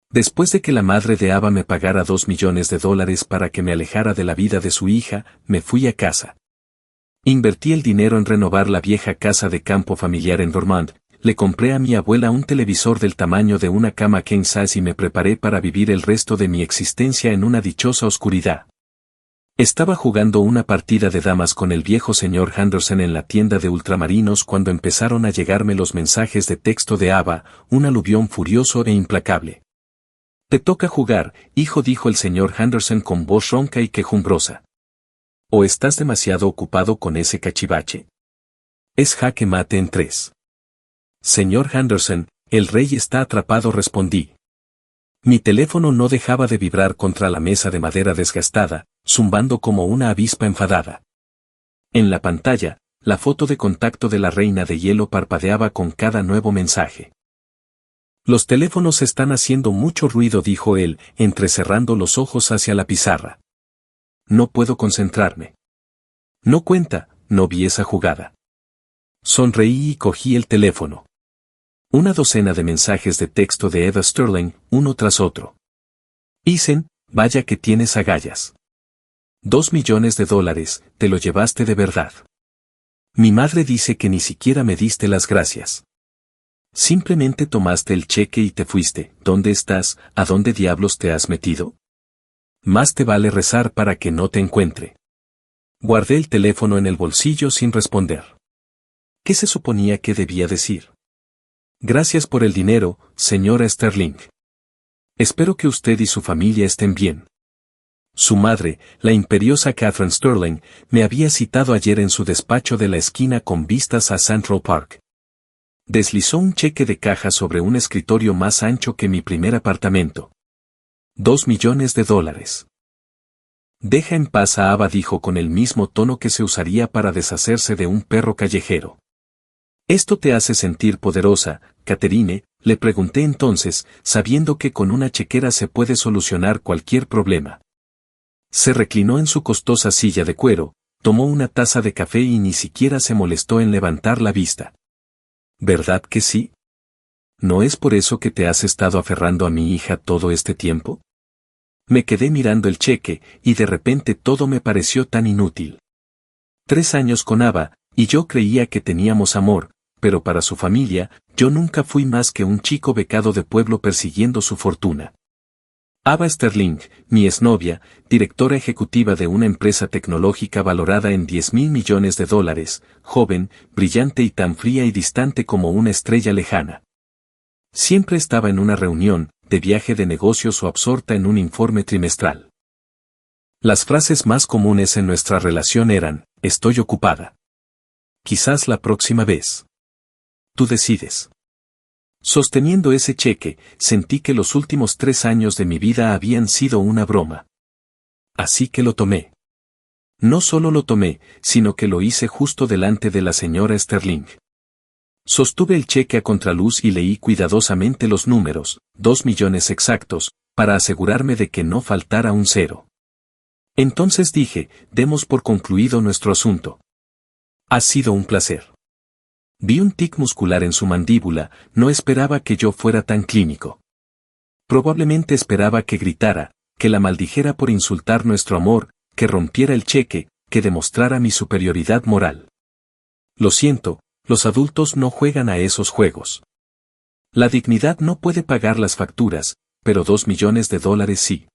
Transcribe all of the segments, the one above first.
Después de que la madre de Ava me pagara $2 millones para que me alejara de la vida de su hija, me fui a casa. Invertí el dinero en renovar la vieja casa de campo familiar en Dormont, le compré a mi abuela un televisor del tamaño de una cama king size y me preparé para vivir el resto de mi existencia en una dichosa oscuridad. Estaba jugando una partida de damas con el viejo señor Henderson en la tienda de ultramarinos cuando empezaron a llegarme los mensajes de texto de Ava, un aluvión furioso e implacable. «Te toca jugar, hijo», dijo el señor Henderson con voz ronca y quejumbrosa. «¿O estás demasiado ocupado con ese cachivache? Es jaque mate en 3. Señor Henderson, el rey está atrapado», respondí. Mi teléfono no dejaba de vibrar contra la mesa de madera desgastada, zumbando como una avispa enfadada. En la pantalla, la foto de contacto de la reina de hielo parpadeaba con cada nuevo mensaje. «Los teléfonos están haciendo mucho ruido», dijo él, entrecerrando los ojos hacia la pizarra. «No puedo concentrarme». «No cuenta, no vi esa jugada». Sonreí y cogí el teléfono. Una docena de mensajes de texto de Eva Sterling, uno tras otro. «Isen, vaya que tienes agallas. $2 millones, te lo llevaste de verdad. Mi madre dice que ni siquiera me diste las gracias. Simplemente tomaste el cheque y te fuiste. ¿Dónde estás? ¿A dónde diablos te has metido? Más te vale rezar para que no te encuentre». Guardé el teléfono en el bolsillo sin responder. ¿Qué se suponía que debía decir? «Gracias por el dinero, señora Sterling. Espero que usted y su familia estén bien». Su madre, la imperiosa Catherine Sterling, me había citado ayer en su despacho de la esquina con vistas a Central Park. Deslizó un cheque de caja sobre un escritorio más ancho que mi primer apartamento. $2 millones. «Deja en paz a Ava», dijo con el mismo tono que se usaría para deshacerse de un perro callejero. «¿Esto te hace sentir poderosa, Catherine?», le pregunté entonces, sabiendo que con una chequera se puede solucionar cualquier problema. Se reclinó en su costosa silla de cuero, tomó una taza de café y ni siquiera se molestó en levantar la vista. «¿Verdad que sí? ¿No es por eso que te has estado aferrando a mi hija todo este tiempo?». Me quedé mirando el cheque, y de repente todo me pareció tan inútil. 3 años con Ava, y yo creía que teníamos amor, pero para su familia, yo nunca fui más que un chico becado de pueblo persiguiendo su fortuna. Ava Sterling, mi exnovia, directora ejecutiva de una empresa tecnológica valorada en $10,000 millones, joven, brillante y tan fría y distante como una estrella lejana. Siempre estaba en una reunión, de viaje de negocios o absorta en un informe trimestral. Las frases más comunes en nuestra relación eran: «Estoy ocupada. Quizás la próxima vez. Tú decides». Sosteniendo ese cheque, sentí que los últimos 3 años de mi vida habían sido una broma. Así que lo tomé. No solo lo tomé, sino que lo hice justo delante de la señora Sterling. Sostuve el cheque a contraluz y leí cuidadosamente los números, 2 millones exactos, para asegurarme de que no faltara un cero. Entonces dije: «Demos por concluido nuestro asunto. Ha sido un placer». Vi un tic muscular en su mandíbula, no esperaba que yo fuera tan clínico. Probablemente esperaba que gritara, que la maldijera por insultar nuestro amor, que rompiera el cheque, que demostrara mi superioridad moral. Lo siento, los adultos no juegan a esos juegos. La dignidad no puede pagar las facturas, pero $2 millones sí.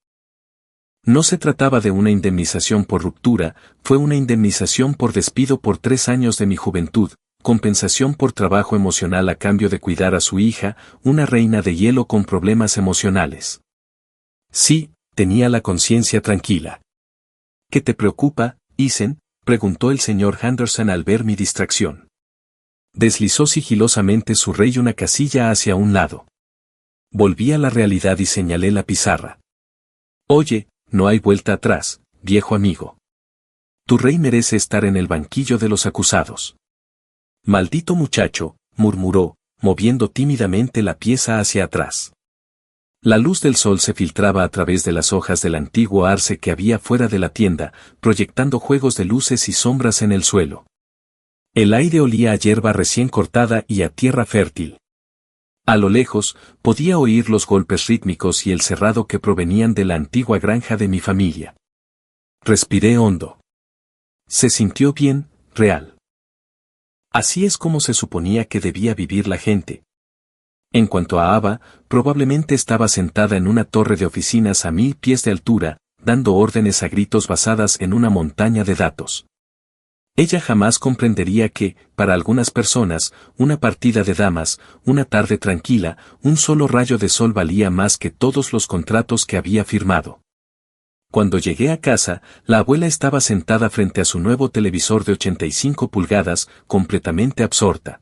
No se trataba de una indemnización por ruptura, fue una indemnización por despido por 3 años de mi juventud, compensación por trabajo emocional a cambio de cuidar a su hija, una reina de hielo con problemas emocionales. Sí, tenía la conciencia tranquila. «¿Qué te preocupa, Isen?», preguntó el señor Henderson al ver mi distracción. Deslizó sigilosamente su rey una casilla hacia un lado. Volví a la realidad y señalé la pizarra. «Oye, no hay vuelta atrás, viejo amigo. Tu rey merece estar en el banquillo de los acusados». «Maldito muchacho», murmuró, moviendo tímidamente la pieza hacia atrás. La luz del sol se filtraba a través de las hojas del antiguo arce que había fuera de la tienda, proyectando juegos de luces y sombras en el suelo. El aire olía a hierba recién cortada y a tierra fértil. A lo lejos, podía oír los golpes rítmicos y el cerrado que provenían de la antigua granja de mi familia. Respiré hondo. Se sintió bien, real. Así es como se suponía que debía vivir la gente. En cuanto a Ava, probablemente estaba sentada en una torre de oficinas a 1000 pies de altura, dando órdenes a gritos basadas en una montaña de datos. Ella jamás comprendería que, para algunas personas, una partida de damas, una tarde tranquila, un solo rayo de sol valía más que todos los contratos que había firmado. Cuando llegué a casa, la abuela estaba sentada frente a su nuevo televisor de 85 pulgadas, completamente absorta.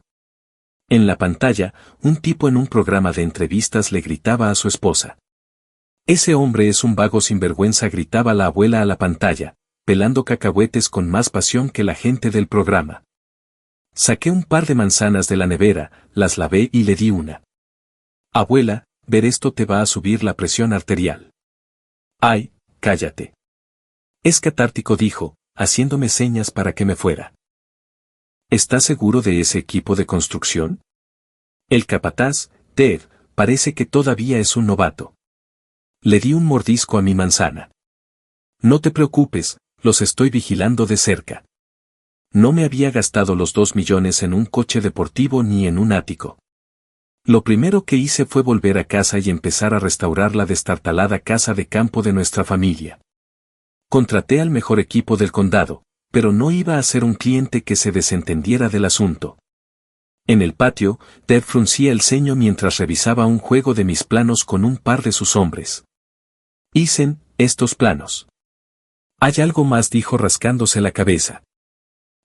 En la pantalla, un tipo en un programa de entrevistas le gritaba a su esposa. «Ese hombre es un vago sinvergüenza», gritaba la abuela a la pantalla, pelando cacahuetes con más pasión que la gente del programa. Saqué un par de manzanas de la nevera, las lavé y le di una. «Abuela, ver esto te va a subir la presión arterial». «Ay, cállate». «Es catártico», dijo, haciéndome señas para que me fuera. ¿Estás seguro de ese equipo de construcción? El capataz, Ted, parece que todavía es un novato. Le di un mordisco a mi manzana. No te preocupes, los estoy vigilando de cerca. No me había gastado los 2 millones en un coche deportivo ni en un ático. Lo primero que hice fue volver a casa y empezar a restaurar la destartalada casa de campo de nuestra familia. Contraté al mejor equipo del condado, pero no iba a ser un cliente que se desentendiera del asunto. En el patio, Ted fruncía el ceño mientras revisaba un juego de mis planos con un par de sus hombres. «Hice estos planos». «Hay algo más», dijo rascándose la cabeza.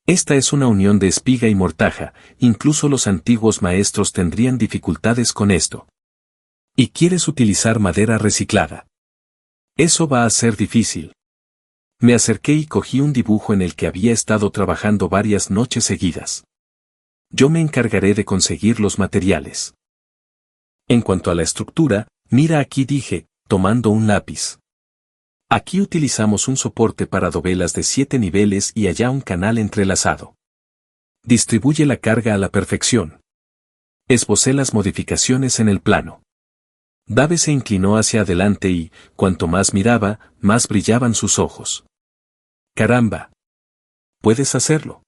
«Esta es una unión de espiga y mortaja, incluso los antiguos maestros tendrían dificultades con esto. ¿Y quieres utilizar madera reciclada? Eso va a ser difícil». Me acerqué y cogí un dibujo en el que había estado trabajando varias noches seguidas. Yo me encargaré de conseguir los materiales. En cuanto a la estructura, mira aquí, dije, tomando un lápiz. Aquí utilizamos un soporte para dovelas de 7 niveles y allá un canal entrelazado. Distribuye la carga a la perfección. Esbocé las modificaciones en el plano. Dave se inclinó hacia adelante y, cuanto más miraba, más brillaban sus ojos. «Caramba. Puedes hacerlo.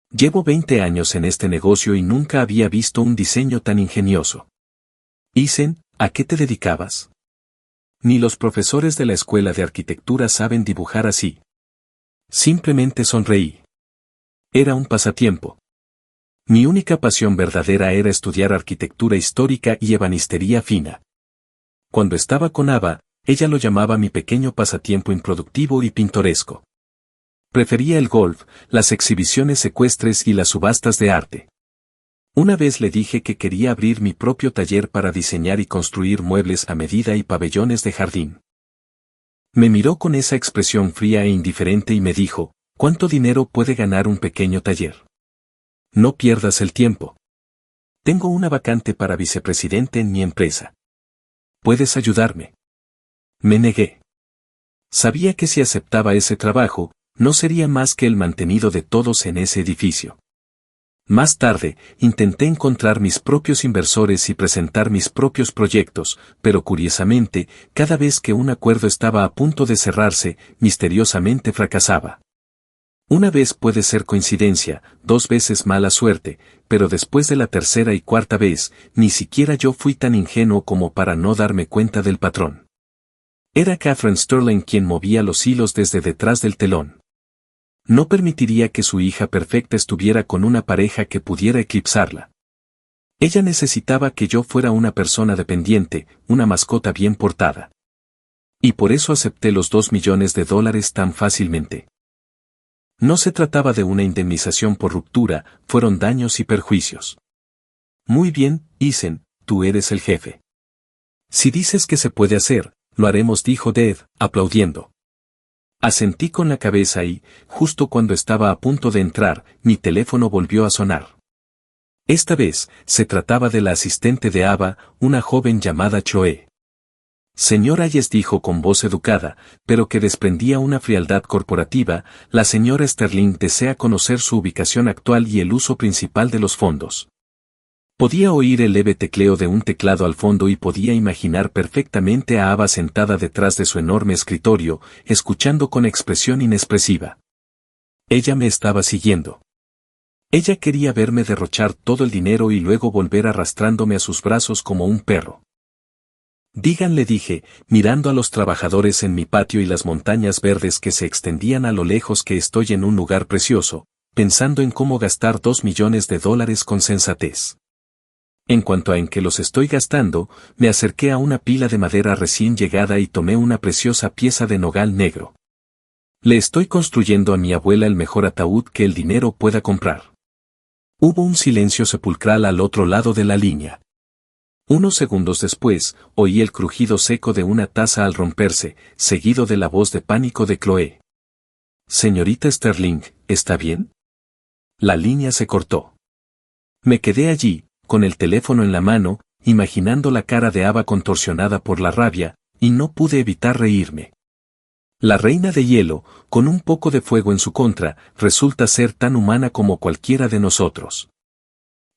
Llevo 20 años en este negocio y nunca había visto un diseño tan ingenioso». «Isen, ¿a qué te dedicabas?» «Ni los profesores de la escuela de arquitectura saben dibujar así». Simplemente sonreí. Era un pasatiempo. Mi única pasión verdadera era estudiar arquitectura histórica y ebanistería fina. Cuando estaba con Ava, ella lo llamaba mi pequeño pasatiempo improductivo y pintoresco. Prefería el golf, las exhibiciones ecuestres y las subastas de arte. Una vez le dije que quería abrir mi propio taller para diseñar y construir muebles a medida y pabellones de jardín. Me miró con esa expresión fría e indiferente y me dijo, «¿Cuánto dinero puede ganar un pequeño taller? No pierdas el tiempo. Tengo una vacante para vicepresidente en mi empresa. ¿Puedes ayudarme?» Me negué. Sabía que si aceptaba ese trabajo, no sería más que el mantenido de todos en ese edificio. Más tarde, intenté encontrar mis propios inversores y presentar mis propios proyectos, pero curiosamente, cada vez que un acuerdo estaba a punto de cerrarse, misteriosamente fracasaba. Una vez puede ser coincidencia, 2 veces mala suerte, pero después de la tercera y cuarta vez, ni siquiera yo fui tan ingenuo como para no darme cuenta del patrón. Era Catherine Sterling quien movía los hilos desde detrás del telón. No permitiría que su hija perfecta estuviera con una pareja que pudiera eclipsarla. Ella necesitaba que yo fuera una persona dependiente, una mascota bien portada. Y por eso acepté los $2 millones tan fácilmente. No se trataba de una indemnización por ruptura, fueron daños y perjuicios. «Muy bien, Isen, tú eres el jefe. Si dices que se puede hacer, lo haremos», dijo Dave, aplaudiendo. Asentí con la cabeza y, justo cuando estaba a punto de entrar, mi teléfono volvió a sonar. Esta vez, se trataba de la asistente de Ava, una joven llamada Choe. «Señora Yes», dijo con voz educada, pero que desprendía una frialdad corporativa, «la señora Sterling desea conocer su ubicación actual y el uso principal de los fondos». Podía oír el leve tecleo de un teclado al fondo y podía imaginar perfectamente a Ava sentada detrás de su enorme escritorio, escuchando con expresión inexpresiva. Ella me estaba siguiendo. Ella quería verme derrochar todo el dinero y luego volver arrastrándome a sus brazos como un perro. Digan, le dije, mirando a los trabajadores en mi patio y las montañas verdes que se extendían a lo lejos, que estoy en un lugar precioso, pensando en cómo gastar $2 millones con sensatez. En cuanto a en qué los estoy gastando, me acerqué a una pila de madera recién llegada y tomé una preciosa pieza de nogal negro. Le estoy construyendo a mi abuela el mejor ataúd que el dinero pueda comprar. Hubo un silencio sepulcral al otro lado de la línea. Unos segundos después, oí el crujido seco de una taza al romperse, seguido de la voz de pánico de Chloe. Señorita Sterling, ¿está bien? La línea se cortó. Me quedé allí, con el teléfono en la mano, imaginando la cara de Ava contorsionada por la rabia, y no pude evitar reírme. La reina de hielo, con un poco de fuego en su contra, resulta ser tan humana como cualquiera de nosotros.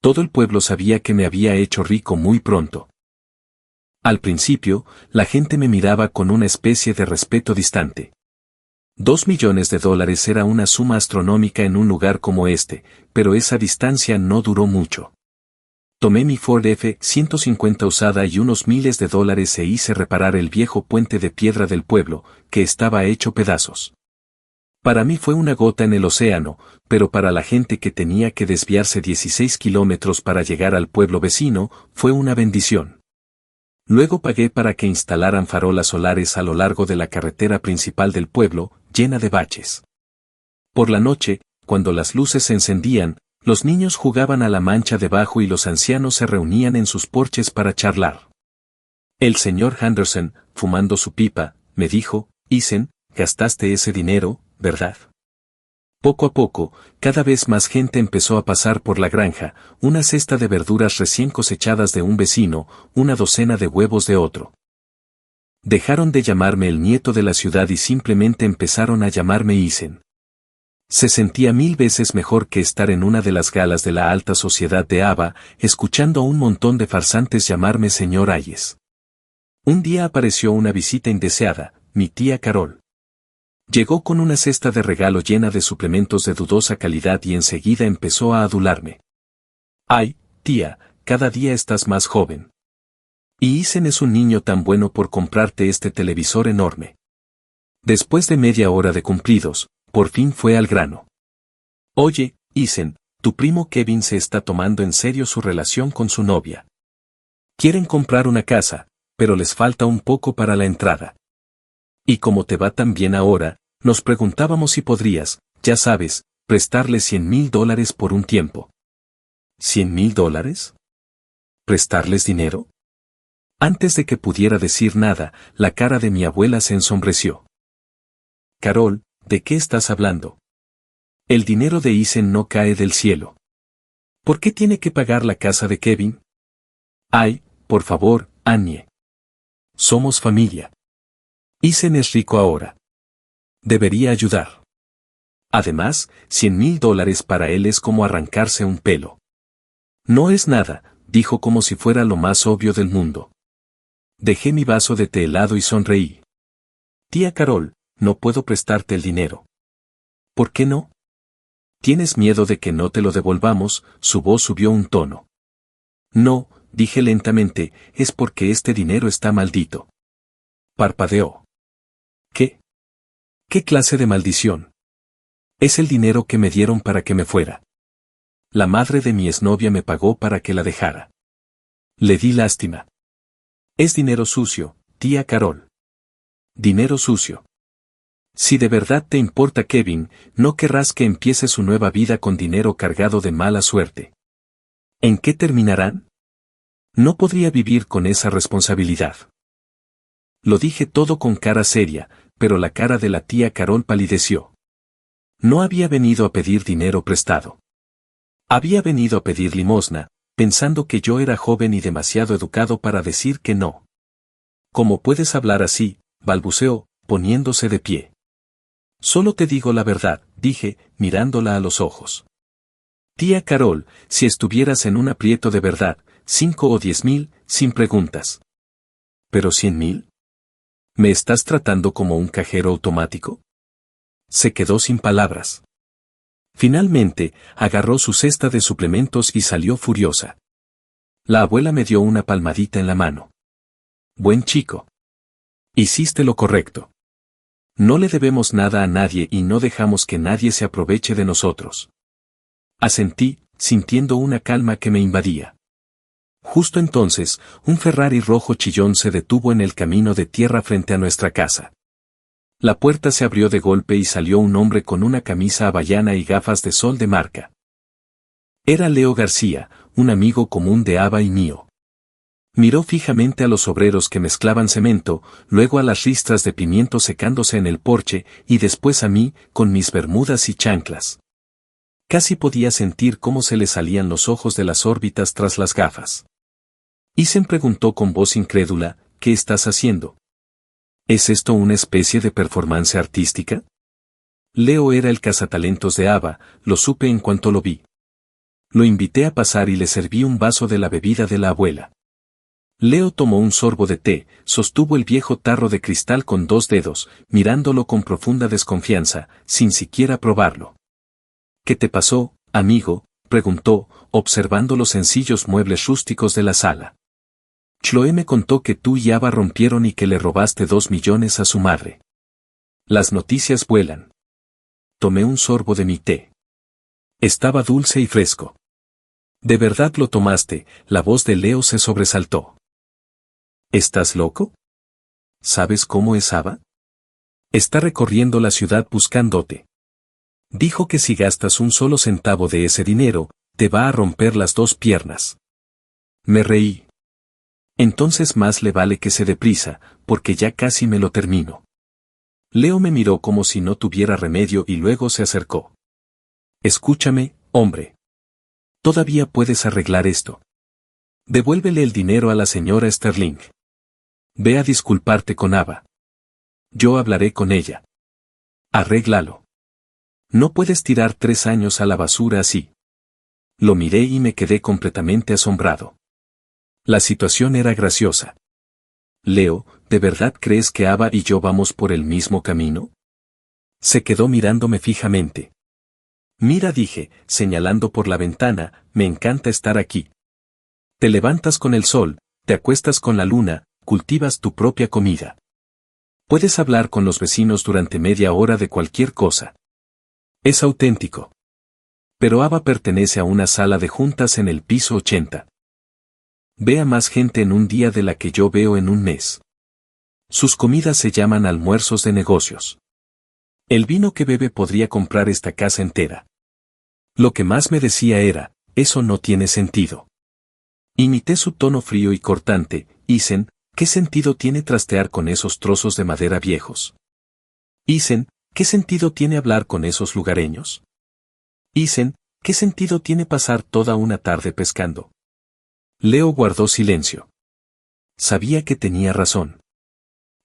Todo el pueblo sabía que me había hecho rico muy pronto. Al principio, la gente me miraba con una especie de respeto distante. $2 millones era una suma astronómica en un lugar como este, pero esa distancia no duró mucho. Tomé mi Ford F-150 usada y unos miles de dólares e hice reparar el viejo puente de piedra del pueblo, que estaba hecho pedazos. Para mí fue una gota en el océano, pero para la gente que tenía que desviarse 16 kilómetros para llegar al pueblo vecino, fue una bendición. Luego pagué para que instalaran farolas solares a lo largo de la carretera principal del pueblo, llena de baches. Por la noche, cuando las luces se encendían, los niños jugaban a la mancha debajo y los ancianos se reunían en sus porches para charlar. El señor Henderson, fumando su pipa, me dijo, Isen, gastaste ese dinero, ¿verdad? Poco a poco, cada vez más gente empezó a pasar por la granja, una cesta de verduras recién cosechadas de un vecino, una docena de huevos de otro. Dejaron de llamarme el nieto de la ciudad y simplemente empezaron a llamarme Isen. Se sentía 1000 veces mejor que estar en una de las galas de la alta sociedad de Ava, escuchando a un montón de farsantes llamarme señor Hayes. Un día apareció una visita indeseada, mi tía Carol. Llegó con una cesta de regalo llena de suplementos de dudosa calidad y enseguida empezó a adularme. Ay, tía, cada día estás más joven. Y Isen es un niño tan bueno por comprarte este televisor enorme. Después de media hora de cumplidos, por fin fue al grano. Oye, Isen, tu primo Kevin se está tomando en serio su relación con su novia. Quieren comprar una casa, pero les falta un poco para la entrada. Y como te va tan bien ahora, nos preguntábamos si podrías, ya sabes, prestarle $100,000 por un tiempo. ¿$100,000? ¿Prestarles dinero? Antes de que pudiera decir nada, la cara de mi abuela se ensombreció. Carol, ¿de qué estás hablando? El dinero de Isen no cae del cielo. ¿Por qué tiene que pagar la casa de Kevin? Ay, por favor, Annie. Somos familia. Isen es rico ahora. Debería ayudar. Además, $100,000 para él es como arrancarse un pelo. No es nada, dijo como si fuera lo más obvio del mundo. Dejé mi vaso de té helado y sonreí. Tía Carol, no puedo prestarte el dinero. ¿Por qué no? ¿Tienes miedo de que no te lo devolvamos? Su voz subió un tono. No, dije lentamente, es porque este dinero está maldito. Parpadeó. ¿Qué? ¿Qué clase de maldición? Es el dinero que me dieron para que me fuera. La madre de mi exnovia me pagó para que la dejara. Le di lástima. Es dinero sucio, tía Carol. Dinero sucio. Si de verdad te importa Kevin, no querrás que empiece su nueva vida con dinero cargado de mala suerte. ¿En qué terminarán? No podría vivir con esa responsabilidad. Lo dije todo con cara seria, pero la cara de la tía Carol palideció. No había venido a pedir dinero prestado. Había venido a pedir limosna, pensando que yo era joven y demasiado educado para decir que no. ¿Cómo puedes hablar así?, balbuceó, poniéndose de pie. Solo te digo la verdad, dije, mirándola a los ojos. Tía Carol, si estuvieras en un aprieto de verdad, 5 o 10.000, sin preguntas. ¿Pero 100.000? ¿Me estás tratando como un cajero automático? Se quedó sin palabras. Finalmente, agarró su cesta de suplementos y salió furiosa. La abuela me dio una palmadita en la mano. Buen chico. Hiciste lo correcto. No le debemos nada a nadie y no dejamos que nadie se aproveche de nosotros. Asentí, sintiendo una calma que me invadía. Justo entonces, un Ferrari rojo chillón se detuvo en el camino de tierra frente a nuestra casa. La puerta se abrió de golpe y salió un hombre con una camisa hawaiana y gafas de sol de marca. Era Leo García, un amigo común de Ava y mío. Miró fijamente a los obreros que mezclaban cemento, luego a las ristras de pimiento secándose en el porche y después a mí, con mis bermudas y chanclas. Casi podía sentir cómo se le salían los ojos de las órbitas tras las gafas. Isen preguntó con voz incrédula, ¿qué estás haciendo? ¿Es esto una especie de performance artística? Leo era el cazatalentos de Ava, lo supe en cuanto lo vi. Lo invité a pasar y le serví un vaso de la bebida de la abuela. Leo tomó un sorbo de té, sostuvo el viejo tarro de cristal con 2 dedos, mirándolo con profunda desconfianza, sin siquiera probarlo. ¿Qué te pasó, amigo?, preguntó, observando los sencillos muebles rústicos de la sala. Chloe me contó que tú y Ava rompieron y que le robaste 2 millones a su madre. Las noticias vuelan. Tomé un sorbo de mi té. Estaba dulce y fresco. ¿De verdad lo tomaste? La voz de Leo se sobresaltó. ¿Estás loco? ¿Sabes cómo es Ava? Está recorriendo la ciudad buscándote. Dijo que si gastas un solo centavo de ese dinero, te va a romper las 2 piernas. Me reí. Entonces más le vale que se dé prisa, porque ya casi me lo termino. Leo me miró como si no tuviera remedio y luego se acercó. Escúchame, hombre. Todavía puedes arreglar esto. Devuélvele el dinero a la señora Sterling. Ve a disculparte con Ava. Yo hablaré con ella. Arréglalo. No puedes tirar 3 años a la basura así. Lo miré y me quedé completamente asombrado. La situación era graciosa. Leo, ¿de verdad crees que Ava y yo vamos por el mismo camino? Se quedó mirándome fijamente. Mira, dije, señalando por la ventana, me encanta estar aquí. Te levantas con el sol, te acuestas con la luna, cultivas tu propia comida. Puedes hablar con los vecinos durante media hora de cualquier cosa. Es auténtico. Pero Ava pertenece a una sala de juntas en el piso 80. Ve a más gente en un día de la que yo veo en un mes. Sus comidas se llaman almuerzos de negocios. El vino que bebe podría comprar esta casa entera. Lo que más me decía era, eso no tiene sentido. Imité su tono frío y cortante, Isen, ¿qué sentido tiene trastear con esos trozos de madera viejos? Isen, ¿qué sentido tiene hablar con esos lugareños? Isen, ¿qué sentido tiene pasar toda una tarde pescando? Leo guardó silencio. Sabía que tenía razón.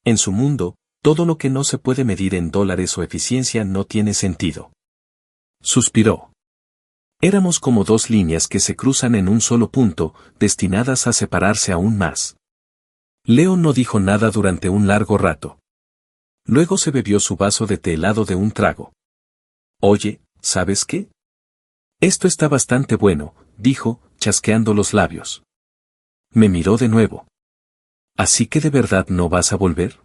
En su mundo, todo lo que no se puede medir en dólares o eficiencia no tiene sentido. Suspiró. Éramos como 2 líneas que se cruzan en un solo punto, destinadas a separarse aún más. Leo no dijo nada durante un largo rato. Luego se bebió su vaso de té helado de un trago. Oye, ¿sabes qué? Esto está bastante bueno, dijo, chasqueando los labios. Me miró de nuevo. ¿Así que de verdad no vas a volver?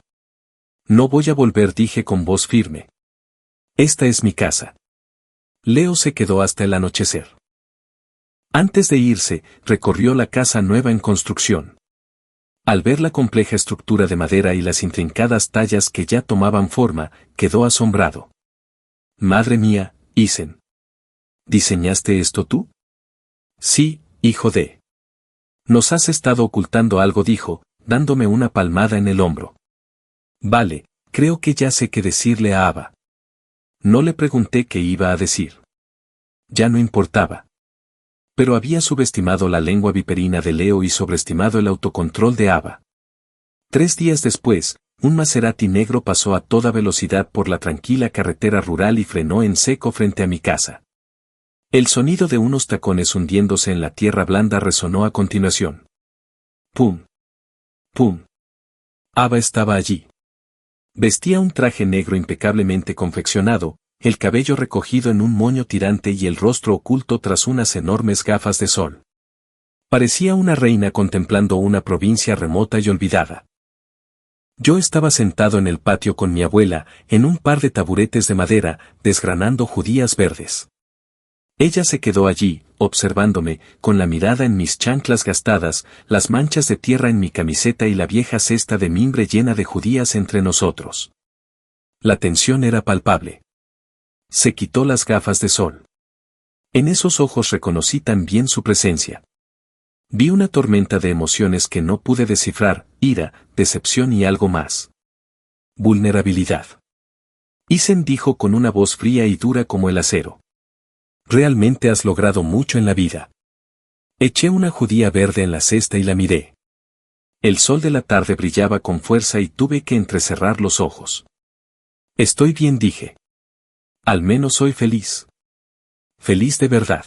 No voy a volver, dije con voz firme. Esta es mi casa. Leo se quedó hasta el anochecer. Antes de irse, recorrió la casa nueva en construcción. Al ver la compleja estructura de madera y las intrincadas tallas que ya tomaban forma, quedó asombrado. Madre mía, Isen. ¿Diseñaste esto tú? Sí, hijo de. Nos has estado ocultando algo, dijo, dándome una palmada en el hombro. Vale, creo que ya sé qué decirle a Ava. No le pregunté qué iba a decir. Ya no importaba. Pero había subestimado la lengua viperina de Leo y sobreestimado el autocontrol de Ava. 3 días después, un Maserati negro pasó a toda velocidad por la tranquila carretera rural y frenó en seco frente a mi casa. El sonido de unos tacones hundiéndose en la tierra blanda resonó a continuación. ¡Pum! ¡Pum! Ava estaba allí. Vestía un traje negro impecablemente confeccionado, el cabello recogido en un moño tirante y el rostro oculto tras unas enormes gafas de sol. Parecía una reina contemplando una provincia remota y olvidada. Yo estaba sentado en el patio con mi abuela, en un par de taburetes de madera, desgranando judías verdes. Ella se quedó allí, observándome, con la mirada en mis chanclas gastadas, las manchas de tierra en mi camiseta y la vieja cesta de mimbre llena de judías entre nosotros. La tensión era palpable. Se quitó las gafas de sol. En esos ojos reconocí también su presencia. Vi una tormenta de emociones que no pude descifrar, ira, decepción y algo más. Vulnerabilidad. Isen dijo con una voz fría y dura como el acero. Realmente has logrado mucho en la vida. Eché una judía verde en la cesta y la miré. El sol de la tarde brillaba con fuerza y tuve que entrecerrar los ojos. Estoy bien, dije. Al menos soy feliz. Feliz de verdad.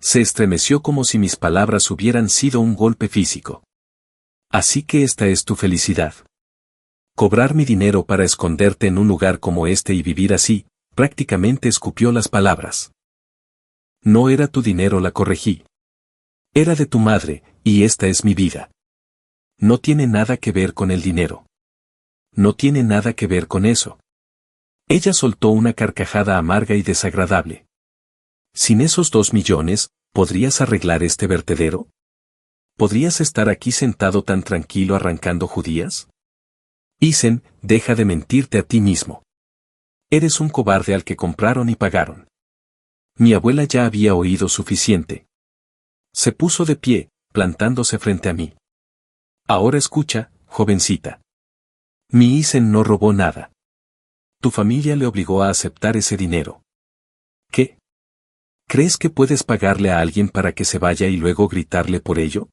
Se estremeció como si mis palabras hubieran sido un golpe físico. Así que esta es tu felicidad. Cobrar mi dinero para esconderte en un lugar como este y vivir así, prácticamente escupió las palabras. No era tu dinero, la corregí. Era de tu madre, y esta es mi vida. No tiene nada que ver con el dinero. No tiene nada que ver con eso. Ella soltó una carcajada amarga y desagradable. Sin esos 2 millones, ¿podrías arreglar este vertedero? ¿Podrías estar aquí sentado tan tranquilo arrancando judías? Isen, deja de mentirte a ti mismo. Eres un cobarde al que compraron y pagaron. Mi abuela ya había oído suficiente. Se puso de pie, plantándose frente a mí. Ahora escucha, jovencita. Mi Isen no robó nada. Tu familia le obligó a aceptar ese dinero. ¿Qué? ¿Crees que puedes pagarle a alguien para que se vaya y luego gritarle por ello?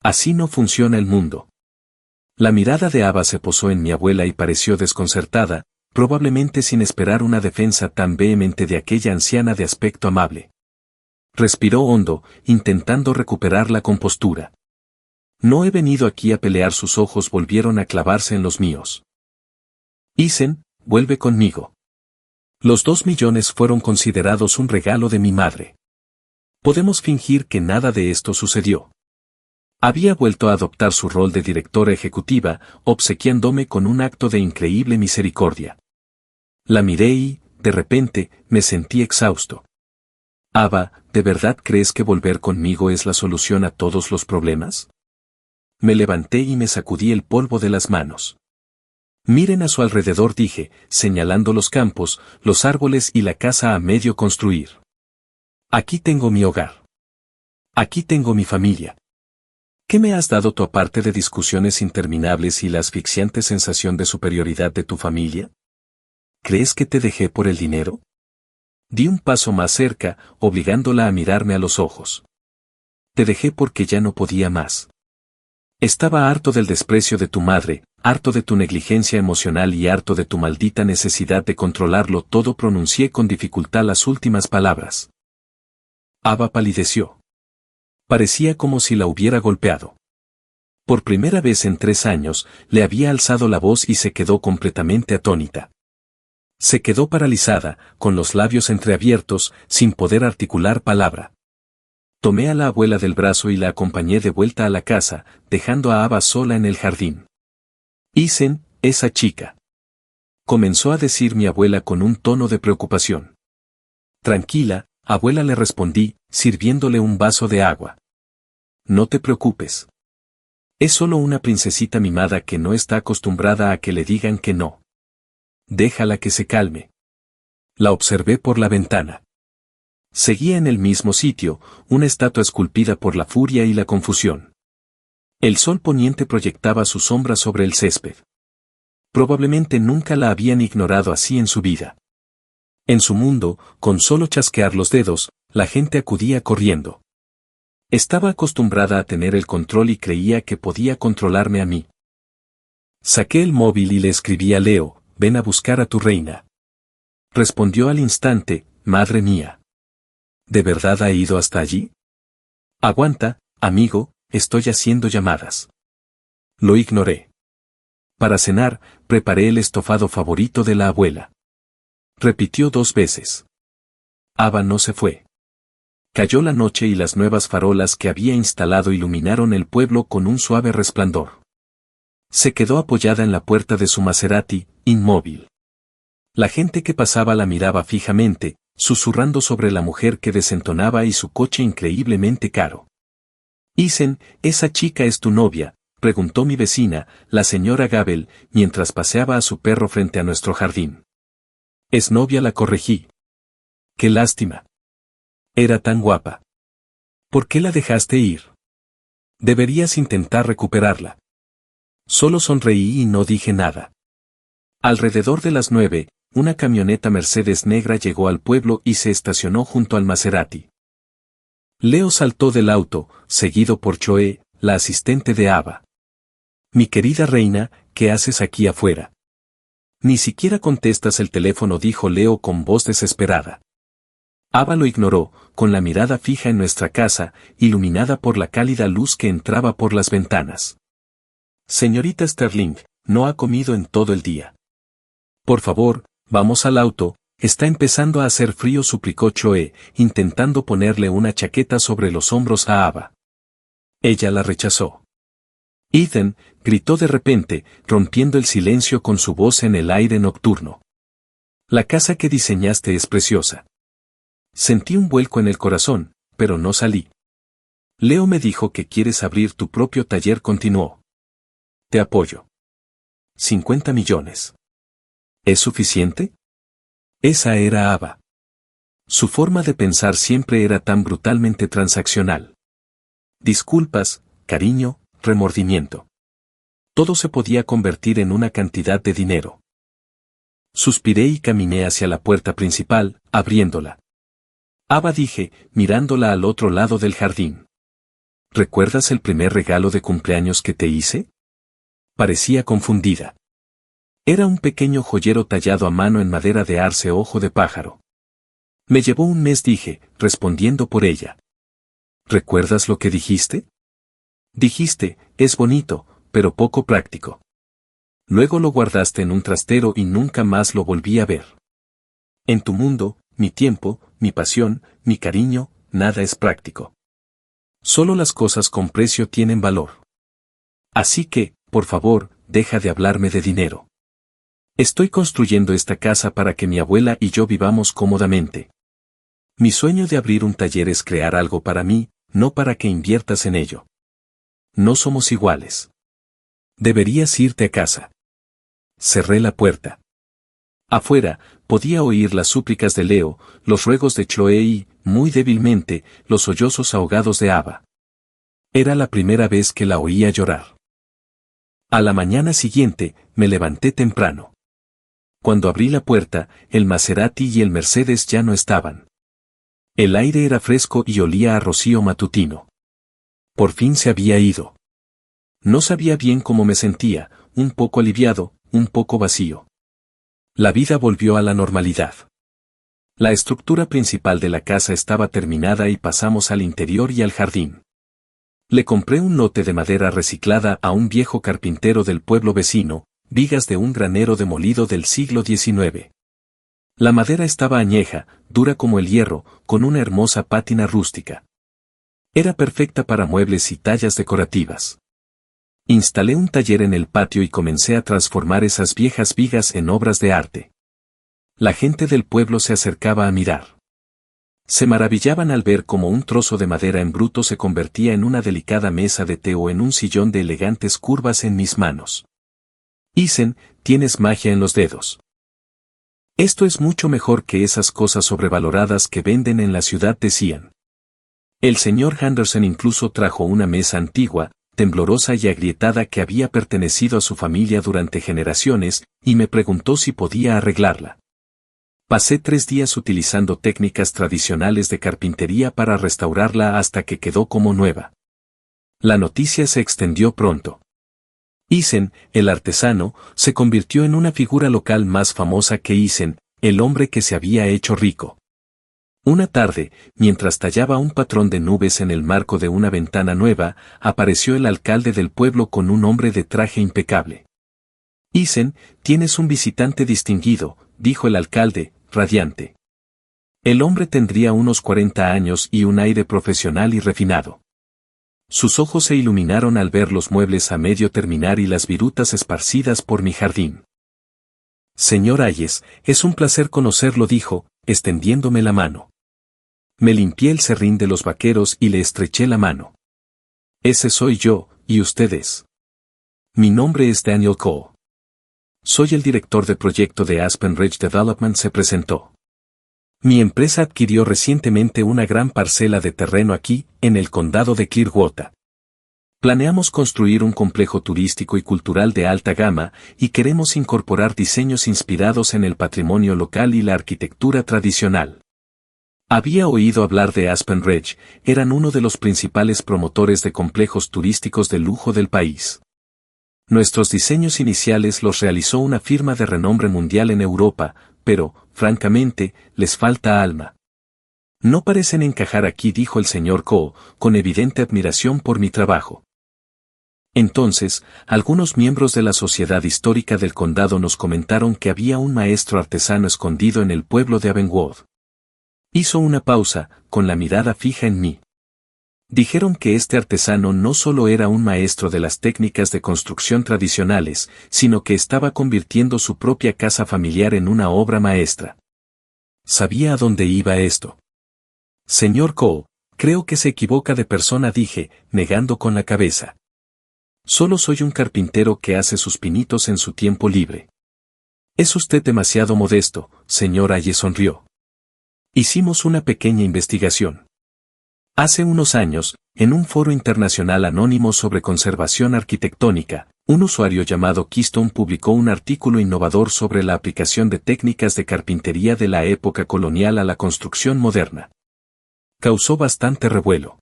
Así no funciona el mundo. La mirada de Ava se posó en mi abuela y pareció desconcertada, probablemente sin esperar una defensa tan vehemente de aquella anciana de aspecto amable. Respiró hondo, intentando recuperar la compostura. No he venido aquí a pelear. Sus ojos volvieron a clavarse en los míos. Isen, vuelve conmigo. Los 2 millones fueron considerados un regalo de mi madre. Podemos fingir que nada de esto sucedió. Había vuelto a adoptar su rol de directora ejecutiva, obsequiándome con un acto de increíble misericordia. La miré y, de repente, me sentí exhausto. Ava, ¿de verdad crees que volver conmigo es la solución a todos los problemas? Me levanté y me sacudí el polvo de las manos. Miren a su alrededor, dije, señalando los campos, los árboles y la casa a medio construir. Aquí tengo mi hogar. Aquí tengo mi familia. ¿Qué me has dado tú aparte de discusiones interminables y la asfixiante sensación de superioridad de tu familia? ¿Crees que te dejé por el dinero? Di un paso más cerca, obligándola a mirarme a los ojos. Te dejé porque ya no podía más. Estaba harto del desprecio de tu madre, harto de tu negligencia emocional y harto de tu maldita necesidad de controlarlo todo. Pronuncié con dificultad las últimas palabras. Ava palideció. Parecía como si la hubiera golpeado. Por primera vez en 3 años, le había alzado la voz y se quedó completamente atónita. Se quedó paralizada, con los labios entreabiertos, sin poder articular palabra. Tomé a la abuela del brazo y la acompañé de vuelta a la casa, dejando a Ava sola en el jardín. Isen, esa chica. Comenzó a decir mi abuela con un tono de preocupación. Tranquila, abuela, le respondí, sirviéndole un vaso de agua. No te preocupes. Es solo una princesita mimada que no está acostumbrada a que le digan que no. Déjala que se calme. La observé por la ventana. Seguía en el mismo sitio, una estatua esculpida por la furia y la confusión. El sol poniente proyectaba su sombra sobre el césped. Probablemente nunca la habían ignorado así en su vida. En su mundo, con solo chasquear los dedos, la gente acudía corriendo. Estaba acostumbrada a tener el control y creía que podía controlarme a mí. Saqué el móvil y le escribí a Leo, ven a buscar a tu reina. Respondió al instante, madre mía. ¿De verdad ha ido hasta allí? Aguanta, amigo, estoy haciendo llamadas. Lo ignoré. Para cenar, preparé el estofado favorito de la abuela. Repitió 2 veces. Ava no se fue. Cayó la noche y las nuevas farolas que había instalado iluminaron el pueblo con un suave resplandor. Se quedó apoyada en la puerta de su Maserati, inmóvil. La gente que pasaba la miraba fijamente, susurrando sobre la mujer que desentonaba y su coche increíblemente caro. Isen, ¿esa chica es tu novia?, preguntó mi vecina, la señora Gabel, mientras paseaba a su perro frente a nuestro jardín. Es novia, la corregí. Qué lástima. Era tan guapa. ¿Por qué la dejaste ir? Deberías intentar recuperarla. Solo sonreí y no dije nada. Alrededor de las 9, una camioneta Mercedes negra llegó al pueblo y se estacionó junto al Maserati. Leo saltó del auto, seguido por Choe, la asistente de Ava. Mi querida reina, ¿qué haces aquí afuera? Ni siquiera contestas el teléfono, dijo Leo con voz desesperada. Ava lo ignoró, con la mirada fija en nuestra casa, iluminada por la cálida luz que entraba por las ventanas. Señorita Sterling, no ha comido en todo el día. Por favor, vamos al auto, está empezando a hacer frío, suplicó Choe, intentando ponerle una chaqueta sobre los hombros a Ava. Ella la rechazó. Ethan, gritó de repente, rompiendo el silencio con su voz en el aire nocturno. La casa que diseñaste es preciosa. Sentí un vuelco en el corazón, pero no salí. Leo me dijo que quieres abrir tu propio taller, continuó. Te apoyo. 50 millones. ¿Es suficiente? Esa era Ava. Su forma de pensar siempre era tan brutalmente transaccional. Disculpas, cariño, remordimiento. Todo se podía convertir en una cantidad de dinero. Suspiré y caminé hacia la puerta principal, abriéndola. Ava, dije, mirándola al otro lado del jardín. ¿Recuerdas el primer regalo de cumpleaños que te hice? Parecía confundida. Era un pequeño joyero tallado a mano en madera de arce ojo de pájaro. Me llevó un mes, dije, respondiendo por ella. ¿Recuerdas lo que dijiste? Dijiste, es bonito, pero poco práctico. Luego lo guardaste en un trastero y nunca más lo volví a ver. En tu mundo, mi tiempo, mi pasión, mi cariño, nada es práctico. Solo las cosas con precio tienen valor. Así que, por favor, deja de hablarme de dinero. Estoy construyendo esta casa para que mi abuela y yo vivamos cómodamente. Mi sueño de abrir un taller es crear algo para mí, no para que inviertas en ello. No somos iguales. Deberías irte a casa. Cerré la puerta. Afuera, podía oír las súplicas de Leo, los ruegos de Chloe y, muy débilmente, los sollozos ahogados de Ava. Era la primera vez que la oía llorar. A la mañana siguiente, me levanté temprano. Cuando abrí la puerta, el Maserati y el Mercedes ya no estaban. El aire era fresco y olía a rocío matutino. Por fin se había ido. No sabía bien cómo me sentía, un poco aliviado, un poco vacío. La vida volvió a la normalidad. La estructura principal de la casa estaba terminada y pasamos al interior y al jardín. Le compré un lote de madera reciclada a un viejo carpintero del pueblo vecino, vigas de un granero demolido del siglo XIX. La madera estaba añeja, dura como el hierro, con una hermosa pátina rústica. Era perfecta para muebles y tallas decorativas. Instalé un taller en el patio y comencé a transformar esas viejas vigas en obras de arte. La gente del pueblo se acercaba a mirar. Se maravillaban al ver cómo un trozo de madera en bruto se convertía en una delicada mesa de té o en un sillón de elegantes curvas en mis manos. Isen, tienes magia en los dedos. Esto es mucho mejor que esas cosas sobrevaloradas que venden en la ciudad, decían. El señor Henderson incluso trajo una mesa antigua, temblorosa y agrietada que había pertenecido a su familia durante generaciones, y me preguntó si podía arreglarla. Pasé 3 días utilizando técnicas tradicionales de carpintería para restaurarla hasta que quedó como nueva. La noticia se extendió pronto. Isen, el artesano, se convirtió en una figura local más famosa que Isen, el hombre que se había hecho rico. Una tarde, mientras tallaba un patrón de nubes en el marco de una ventana nueva, apareció el alcalde del pueblo con un hombre de traje impecable. Isen, tienes un visitante distinguido, dijo el alcalde, radiante. El hombre tendría unos 40 años y un aire profesional y refinado. Sus ojos se iluminaron al ver los muebles a medio terminar y las virutas esparcidas por mi jardín. Señor Hayes, es un placer conocerlo, dijo, extendiéndome la mano. Me limpié el serrín de los vaqueros y le estreché la mano. Ese soy yo, ¿y ustedes? Mi nombre es Daniel Coe. Soy el director de proyecto de Aspen Ridge Development, se presentó. Mi empresa adquirió recientemente una gran parcela de terreno aquí, en el condado de Clearwater. Planeamos construir un complejo turístico y cultural de alta gama, y queremos incorporar diseños inspirados en el patrimonio local y la arquitectura tradicional. Había oído hablar de Aspen Ridge, eran uno de los principales promotores de complejos turísticos de lujo del país. Nuestros diseños iniciales los realizó una firma de renombre mundial en Europa, pero, francamente, les falta alma. No parecen encajar aquí, dijo el señor Coe, con evidente admiración por mi trabajo. Entonces, algunos miembros de la Sociedad Histórica del Condado nos comentaron que había un maestro artesano escondido en el pueblo de Avenwood. Hizo una pausa, con la mirada fija en mí. Dijeron que este artesano no solo era un maestro de las técnicas de construcción tradicionales, sino que estaba convirtiendo su propia casa familiar en una obra maestra. ¿Sabía a dónde iba esto? Señor Coe, creo que se equivoca de persona, dije, negando con la cabeza. Solo soy un carpintero que hace sus pinitos en su tiempo libre. Es usted demasiado modesto, señor Hayes sonrió. Hicimos una pequeña investigación. Hace unos años, en un foro internacional anónimo sobre conservación arquitectónica, un usuario llamado Keystone publicó un artículo innovador sobre la aplicación de técnicas de carpintería de la época colonial a la construcción moderna. Causó bastante revuelo.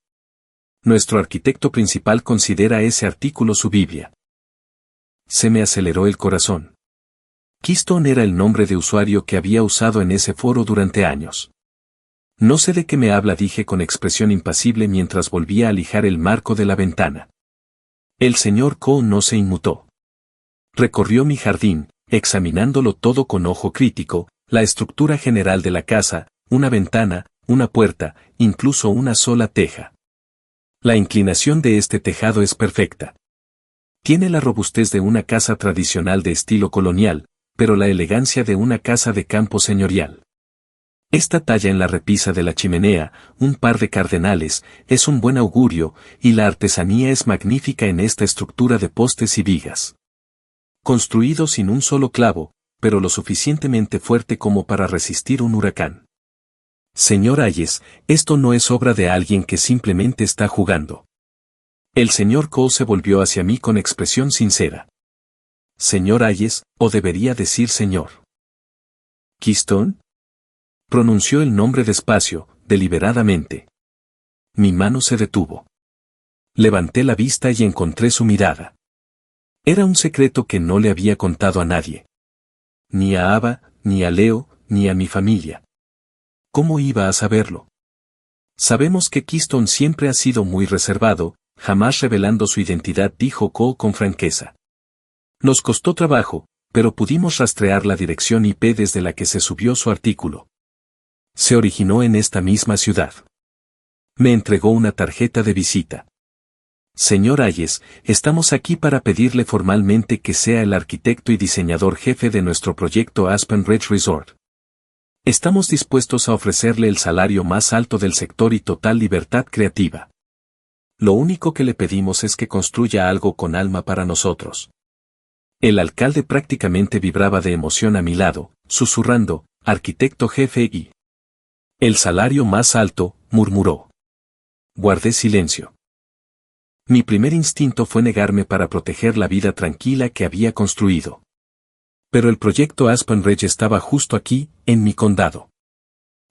Nuestro arquitecto principal considera ese artículo su Biblia. Se me aceleró el corazón. Keystone era el nombre de usuario que había usado en ese foro durante años. No sé de qué me habla, dije con expresión impasible mientras volvía a lijar el marco de la ventana. El señor Coe no se inmutó. Recorrió mi jardín, examinándolo todo con ojo crítico, la estructura general de la casa, una ventana, una puerta, incluso una sola teja. La inclinación de este tejado es perfecta. Tiene la robustez de una casa tradicional de estilo colonial, pero la elegancia de una casa de campo señorial. Esta talla en la repisa de la chimenea, un par de cardenales, es un buen augurio, y la artesanía es magnífica en esta estructura de postes y vigas. Construido sin un solo clavo, pero lo suficientemente fuerte como para resistir un huracán. Señor Hayes, esto no es obra de alguien que simplemente está jugando. El señor Coe se volvió hacia mí con expresión sincera. Señor Hayes, o debería decir señor. ¿Keystone? Pronunció el nombre despacio, deliberadamente. Mi mano se detuvo. Levanté la vista y encontré su mirada. Era un secreto que no le había contado a nadie. Ni a Ava, ni a Leo, ni a mi familia. ¿Cómo iba a saberlo? Sabemos que Keystone siempre ha sido muy reservado, jamás revelando su identidad, dijo Coe con franqueza. Nos costó trabajo, pero pudimos rastrear la dirección IP desde la que se subió su artículo. Se originó en esta misma ciudad. Me entregó una tarjeta de visita. Señor Hayes, estamos aquí para pedirle formalmente que sea el arquitecto y diseñador jefe de nuestro proyecto Aspen Ridge Resort. Estamos dispuestos a ofrecerle el salario más alto del sector y total libertad creativa. Lo único que le pedimos es que construya algo con alma para nosotros. El alcalde prácticamente vibraba de emoción a mi lado, susurrando, arquitecto jefe y... El salario más alto, murmuró. Guardé silencio. Mi primer instinto fue negarme para proteger la vida tranquila que había construido. Pero el proyecto Aspen Ridge estaba justo aquí, en mi condado.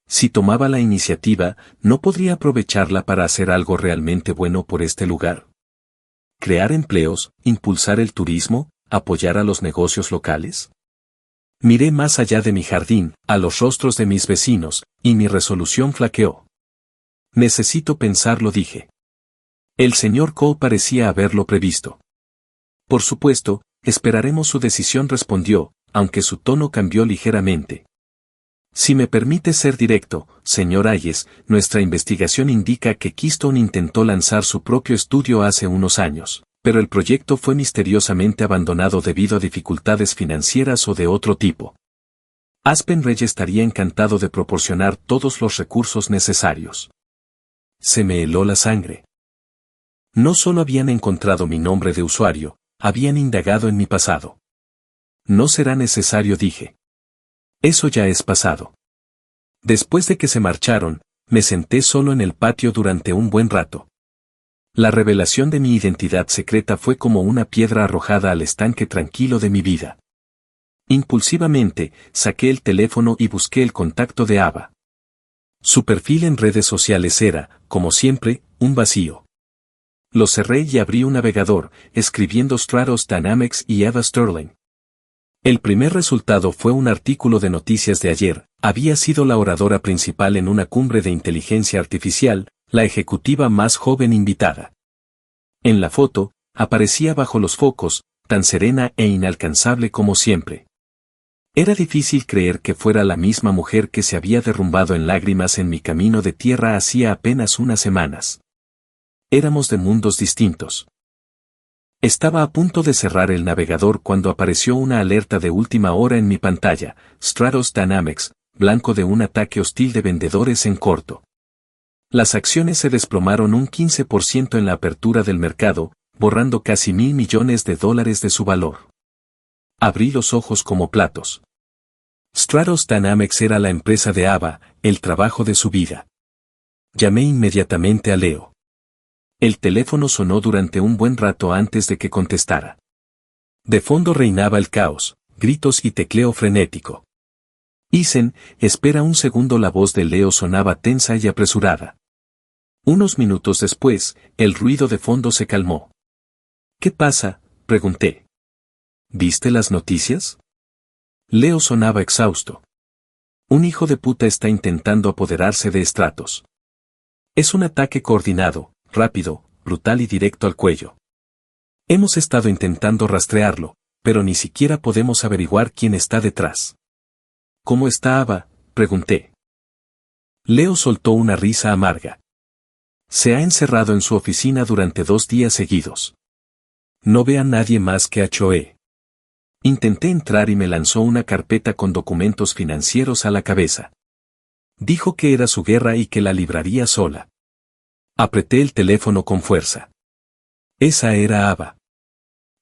Si tomaba la iniciativa, ¿no podría aprovecharla para hacer algo realmente bueno por este lugar? Crear empleos, impulsar el turismo, apoyar a los negocios locales. Miré más allá de mi jardín, a los rostros de mis vecinos, y mi resolución flaqueó. Necesito pensarlo, dije. El señor Cole parecía haberlo previsto. Por supuesto, esperaremos su decisión, respondió, aunque su tono cambió ligeramente. Si me permite ser directo, señor Hayes, nuestra investigación indica que Keystone intentó lanzar su propio estudio hace unos años, pero el proyecto fue misteriosamente abandonado debido a dificultades financieras o de otro tipo. Aspen Ray estaría encantado de proporcionar todos los recursos necesarios. Se me heló la sangre. No solo habían encontrado mi nombre de usuario, habían indagado en mi pasado. No será necesario, dije. Eso ya es pasado. Después de que se marcharon, me senté solo en el patio durante un buen rato. La revelación de mi identidad secreta fue como una piedra arrojada al estanque tranquilo de mi vida. Impulsivamente, saqué el teléfono y busqué el contacto de Ava. Su perfil en redes sociales era, como siempre, un vacío. Lo cerré y abrí un navegador, escribiendo Stratos Dynamics y Ava Sterling. El primer resultado fue un artículo de noticias de ayer. Había sido la oradora principal en una cumbre de inteligencia artificial, la ejecutiva más joven invitada. En la foto, aparecía bajo los focos, tan serena e inalcanzable como siempre. Era difícil creer que fuera la misma mujer que se había derrumbado en lágrimas en mi camino de tierra hacía apenas unas semanas. Éramos de mundos distintos. Estaba a punto de cerrar el navegador cuando apareció una alerta de última hora en mi pantalla, Stratos Dynamics, blanco de un ataque hostil de vendedores en corto. Las acciones se desplomaron un 15% en la apertura del mercado, borrando casi $1.000 millones de su valor. Abrí los ojos como platos. Stratos Dynamics era la empresa de Ava, el trabajo de su vida. Llamé inmediatamente a Leo. El teléfono sonó durante un buen rato antes de que contestara. De fondo reinaba el caos, gritos y tecleo frenético. Isen, espera un segundo. La voz de Leo sonaba tensa y apresurada. Unos minutos después, el ruido de fondo se calmó. ¿Qué pasa?, pregunté. ¿Viste las noticias? Leo sonaba exhausto. Un hijo de puta está intentando apoderarse de Stratos. Es un ataque coordinado, rápido, brutal y directo al cuello. Hemos estado intentando rastrearlo, pero ni siquiera podemos averiguar quién está detrás. ¿Cómo está Ava?, pregunté. Leo soltó una risa amarga. Se ha encerrado en su oficina durante 2 días seguidos. No ve a nadie más que a Choe. Intenté entrar y me lanzó una carpeta con documentos financieros a la cabeza. Dijo que era su guerra y que la libraría sola. Apreté el teléfono con fuerza. Esa era Ava.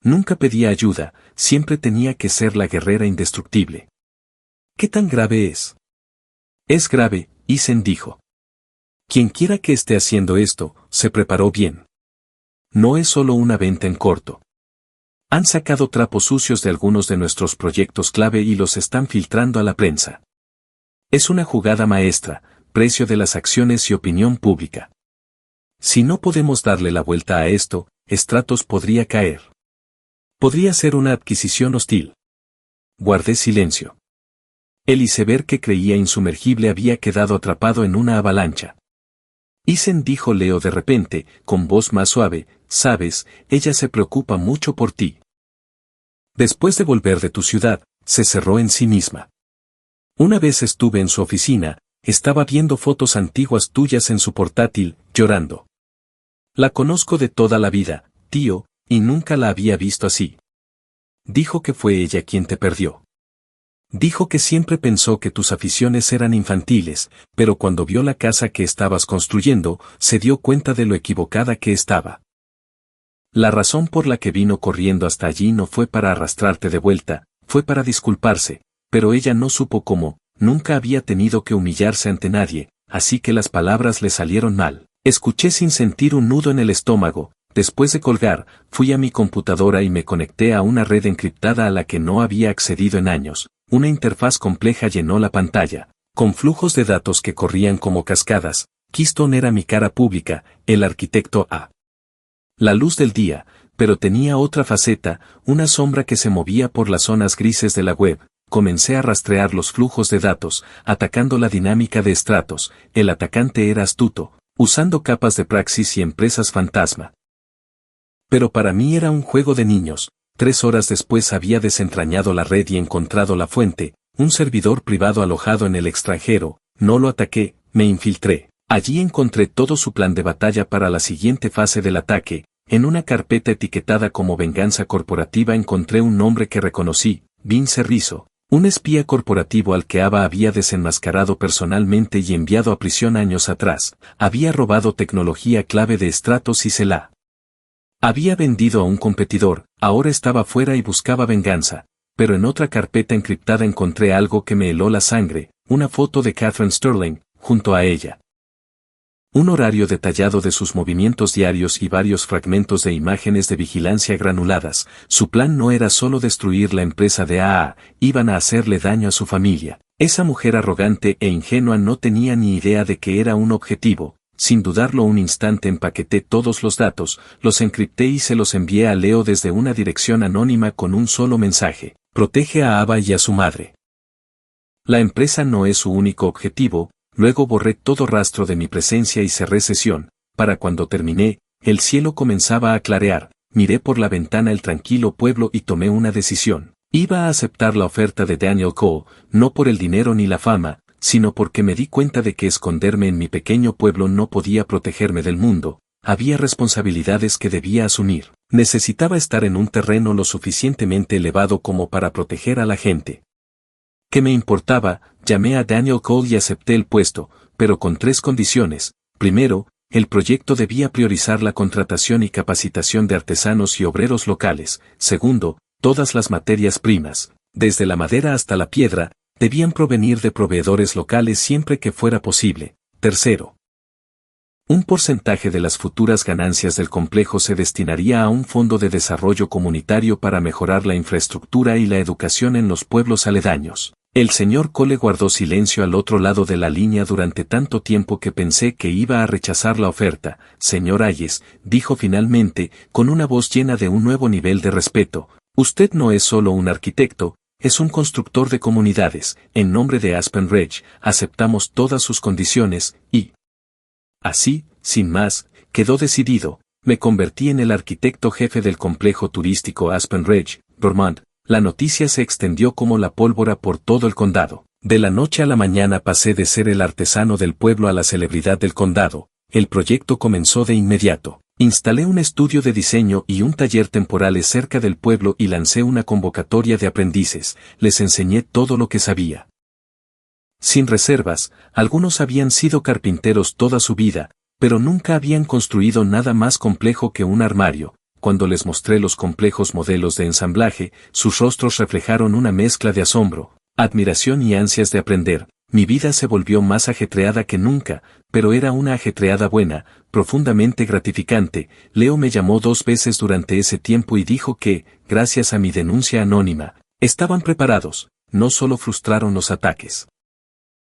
Nunca pedía ayuda, siempre tenía que ser la guerrera indestructible. ¿Qué tan grave es? Es grave, Isen dijo. Quienquiera que esté haciendo esto, se preparó bien. No es solo una venta en corto. Han sacado trapos sucios de algunos de nuestros proyectos clave y los están filtrando a la prensa. Es una jugada maestra, precio de las acciones y opinión pública. Si no podemos darle la vuelta a esto, Stratos podría caer. Podría ser una adquisición hostil. Guardé silencio. El iceberg que creía insumergible había quedado atrapado en una avalancha. Isen, dijo Leo de repente, con voz más suave, sabes, ella se preocupa mucho por ti. Después de volver de tu ciudad, se cerró en sí misma. Una vez estuve en su oficina, estaba viendo fotos antiguas tuyas en su portátil, llorando. La conozco de toda la vida, tío, y nunca la había visto así. Dijo que fue ella quien te perdió. Dijo que siempre pensó que tus aficiones eran infantiles, pero cuando vio la casa que estabas construyendo, se dio cuenta de lo equivocada que estaba. La razón por la que vino corriendo hasta allí no fue para arrastrarte de vuelta, fue para disculparse, pero ella no supo cómo, nunca había tenido que humillarse ante nadie, así que las palabras le salieron mal. Escuché sin sentir un nudo en el estómago. Después de colgar, fui a mi computadora y me conecté a una red encriptada a la que no había accedido en años. Una interfaz compleja llenó la pantalla, con flujos de datos que corrían como cascadas. Keystone era mi cara pública, el arquitecto A. La luz del día, pero tenía otra faceta, una sombra que se movía por las zonas grises de la web. comencé a rastrear los flujos de datos, atacando la dinámica de estratos. El atacante era astuto, usando capas de praxis y empresas fantasma. Pero para mí era un juego de niños. 3 horas después había desentrañado la red y encontrado la fuente, un servidor privado alojado en el extranjero. No lo ataqué, me infiltré. Allí encontré todo su plan de batalla para la siguiente fase del ataque. En una carpeta etiquetada como venganza corporativa encontré un nombre que reconocí, Vince Rizzo, un espía corporativo al que Ava había desenmascarado personalmente y enviado a prisión años atrás. Había robado tecnología clave de Stratos y se la había vendido a un competidor. Ahora estaba fuera y buscaba venganza. Pero en otra carpeta encriptada encontré algo que me heló la sangre, una foto de Catherine Sterling, junto a ella. Un horario detallado de sus movimientos diarios y varios fragmentos de imágenes de vigilancia granuladas. Su plan no era solo destruir la empresa de AA, iban a hacerle daño a su familia. Esa mujer arrogante e ingenua no tenía ni idea de que era un objetivo. Sin dudarlo un instante empaqueté todos los datos, los encripté y se los envié a Leo desde una dirección anónima con un solo mensaje: protege a Ava y a su madre. La empresa no es su único objetivo. Luego borré todo rastro de mi presencia y cerré sesión. Para cuando terminé, el cielo comenzaba a clarear. Miré por la ventana el tranquilo pueblo y tomé una decisión. Iba a aceptar la oferta de Daniel Cole, no por el dinero ni la fama, sino porque me di cuenta de que esconderme en mi pequeño pueblo no podía protegerme del mundo. Había responsabilidades que debía asumir. Necesitaba estar en un terreno lo suficientemente elevado como para proteger a la gente. ¿Qué me importaba? Llamé a Daniel Cole y acepté el puesto, pero con 3 condiciones. Primero, el proyecto debía priorizar la contratación y capacitación de artesanos y obreros locales. Segundo, todas las materias primas, desde la madera hasta la piedra, debían provenir de proveedores locales siempre que fuera posible. Tercero, un porcentaje de las futuras ganancias del complejo se destinaría a un fondo de desarrollo comunitario para mejorar la infraestructura y la educación en los pueblos aledaños. El señor Cole guardó silencio al otro lado de la línea durante tanto tiempo que pensé que iba a rechazar la oferta. Señor Hayes, dijo finalmente, con una voz llena de un nuevo nivel de respeto, usted no es solo un arquitecto, es un constructor de comunidades. En nombre de Aspen Ridge, aceptamos todas sus condiciones, y así, sin más, quedó decidido. Me convertí en el arquitecto jefe del complejo turístico Aspen Ridge, Vermont. La noticia se extendió como la pólvora por todo el condado. De la noche a la mañana pasé de ser el artesano del pueblo a la celebridad del condado. El proyecto comenzó de inmediato. Instalé un estudio de diseño y un taller temporales cerca del pueblo y lancé una convocatoria de aprendices. Les enseñé todo lo que sabía. Sin reservas, algunos habían sido carpinteros toda su vida, pero nunca habían construido nada más complejo que un armario. Cuando les mostré los complejos modelos de ensamblaje, sus rostros reflejaron una mezcla de asombro, admiración y ansias de aprender. Mi vida se volvió más ajetreada que nunca, pero era una ajetreada buena, profundamente gratificante. Leo me llamó 2 veces durante ese tiempo y dijo que, gracias a mi denuncia anónima, estaban preparados. No solo frustraron los ataques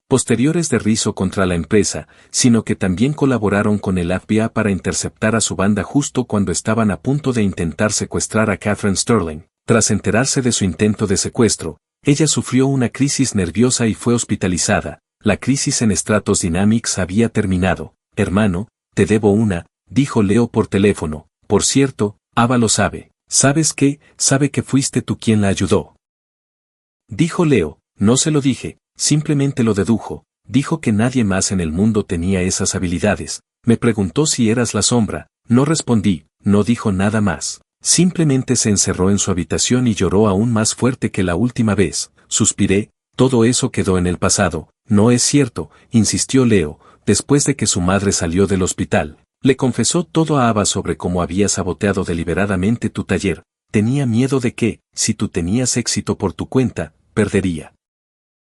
posteriores de Rizzo contra la empresa, sino que también colaboraron con el FBI para interceptar a su banda justo cuando estaban a punto de intentar secuestrar a Catherine Sterling. Tras enterarse de su intento de secuestro, ella sufrió una crisis nerviosa y fue hospitalizada. La crisis en Stratos Dynamics había terminado. Hermano, te debo una, dijo Leo por teléfono. Por cierto, Ava lo sabe. ¿Sabes qué? Sabe que fuiste tú quien la ayudó. Dijo Leo. No se lo dije, simplemente lo dedujo. Dijo que nadie más en el mundo tenía esas habilidades. Me preguntó si eras la sombra. No respondí, no dijo nada más. Simplemente se encerró en su habitación y lloró aún más fuerte que la última vez. Suspiré, todo eso quedó en el pasado. No es cierto, insistió Leo, después de que su madre salió del hospital. Le confesó todo a Ava sobre cómo había saboteado deliberadamente tu taller. Tenía miedo de que, si tú tenías éxito por tu cuenta, perdería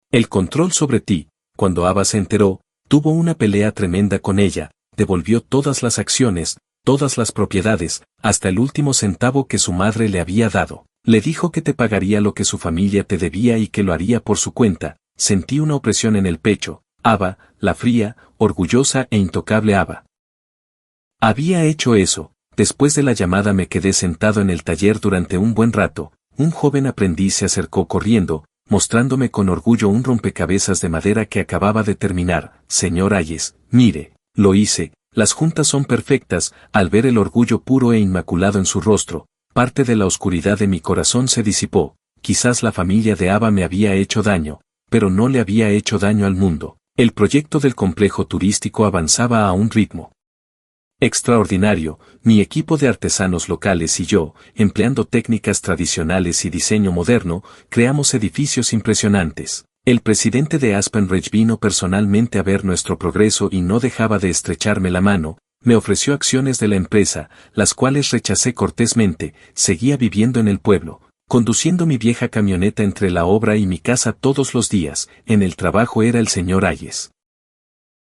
el control sobre ti. Cuando Ava se enteró, tuvo una pelea tremenda con ella, devolvió todas las acciones, todas las propiedades, hasta el último centavo que su madre le había dado. Le dijo que te pagaría lo que su familia te debía y que lo haría por su cuenta. Sentí una opresión en el pecho. Ava, la fría, orgullosa e intocable Ava. Había hecho eso. Después de la llamada me quedé sentado en el taller durante un buen rato. Un joven aprendiz se acercó corriendo, mostrándome con orgullo un rompecabezas de madera que acababa de terminar. Señor Hayes, mire, lo hice, las juntas son perfectas. Al ver el orgullo puro e inmaculado en su rostro, parte de la oscuridad de mi corazón se disipó. Quizás la familia de Ava me había hecho daño, pero no le había hecho daño al mundo. El proyecto del complejo turístico avanzaba a un ritmo extraordinario. Mi equipo de artesanos locales y yo, empleando técnicas tradicionales y diseño moderno, creamos edificios impresionantes. El presidente de Aspen Ridge vino personalmente a ver nuestro progreso y no dejaba de estrecharme la mano. Me ofreció acciones de la empresa, las cuales rechacé cortésmente. Seguía viviendo en el pueblo, conduciendo mi vieja camioneta entre la obra y mi casa todos los días. En el trabajo era el señor Hayes,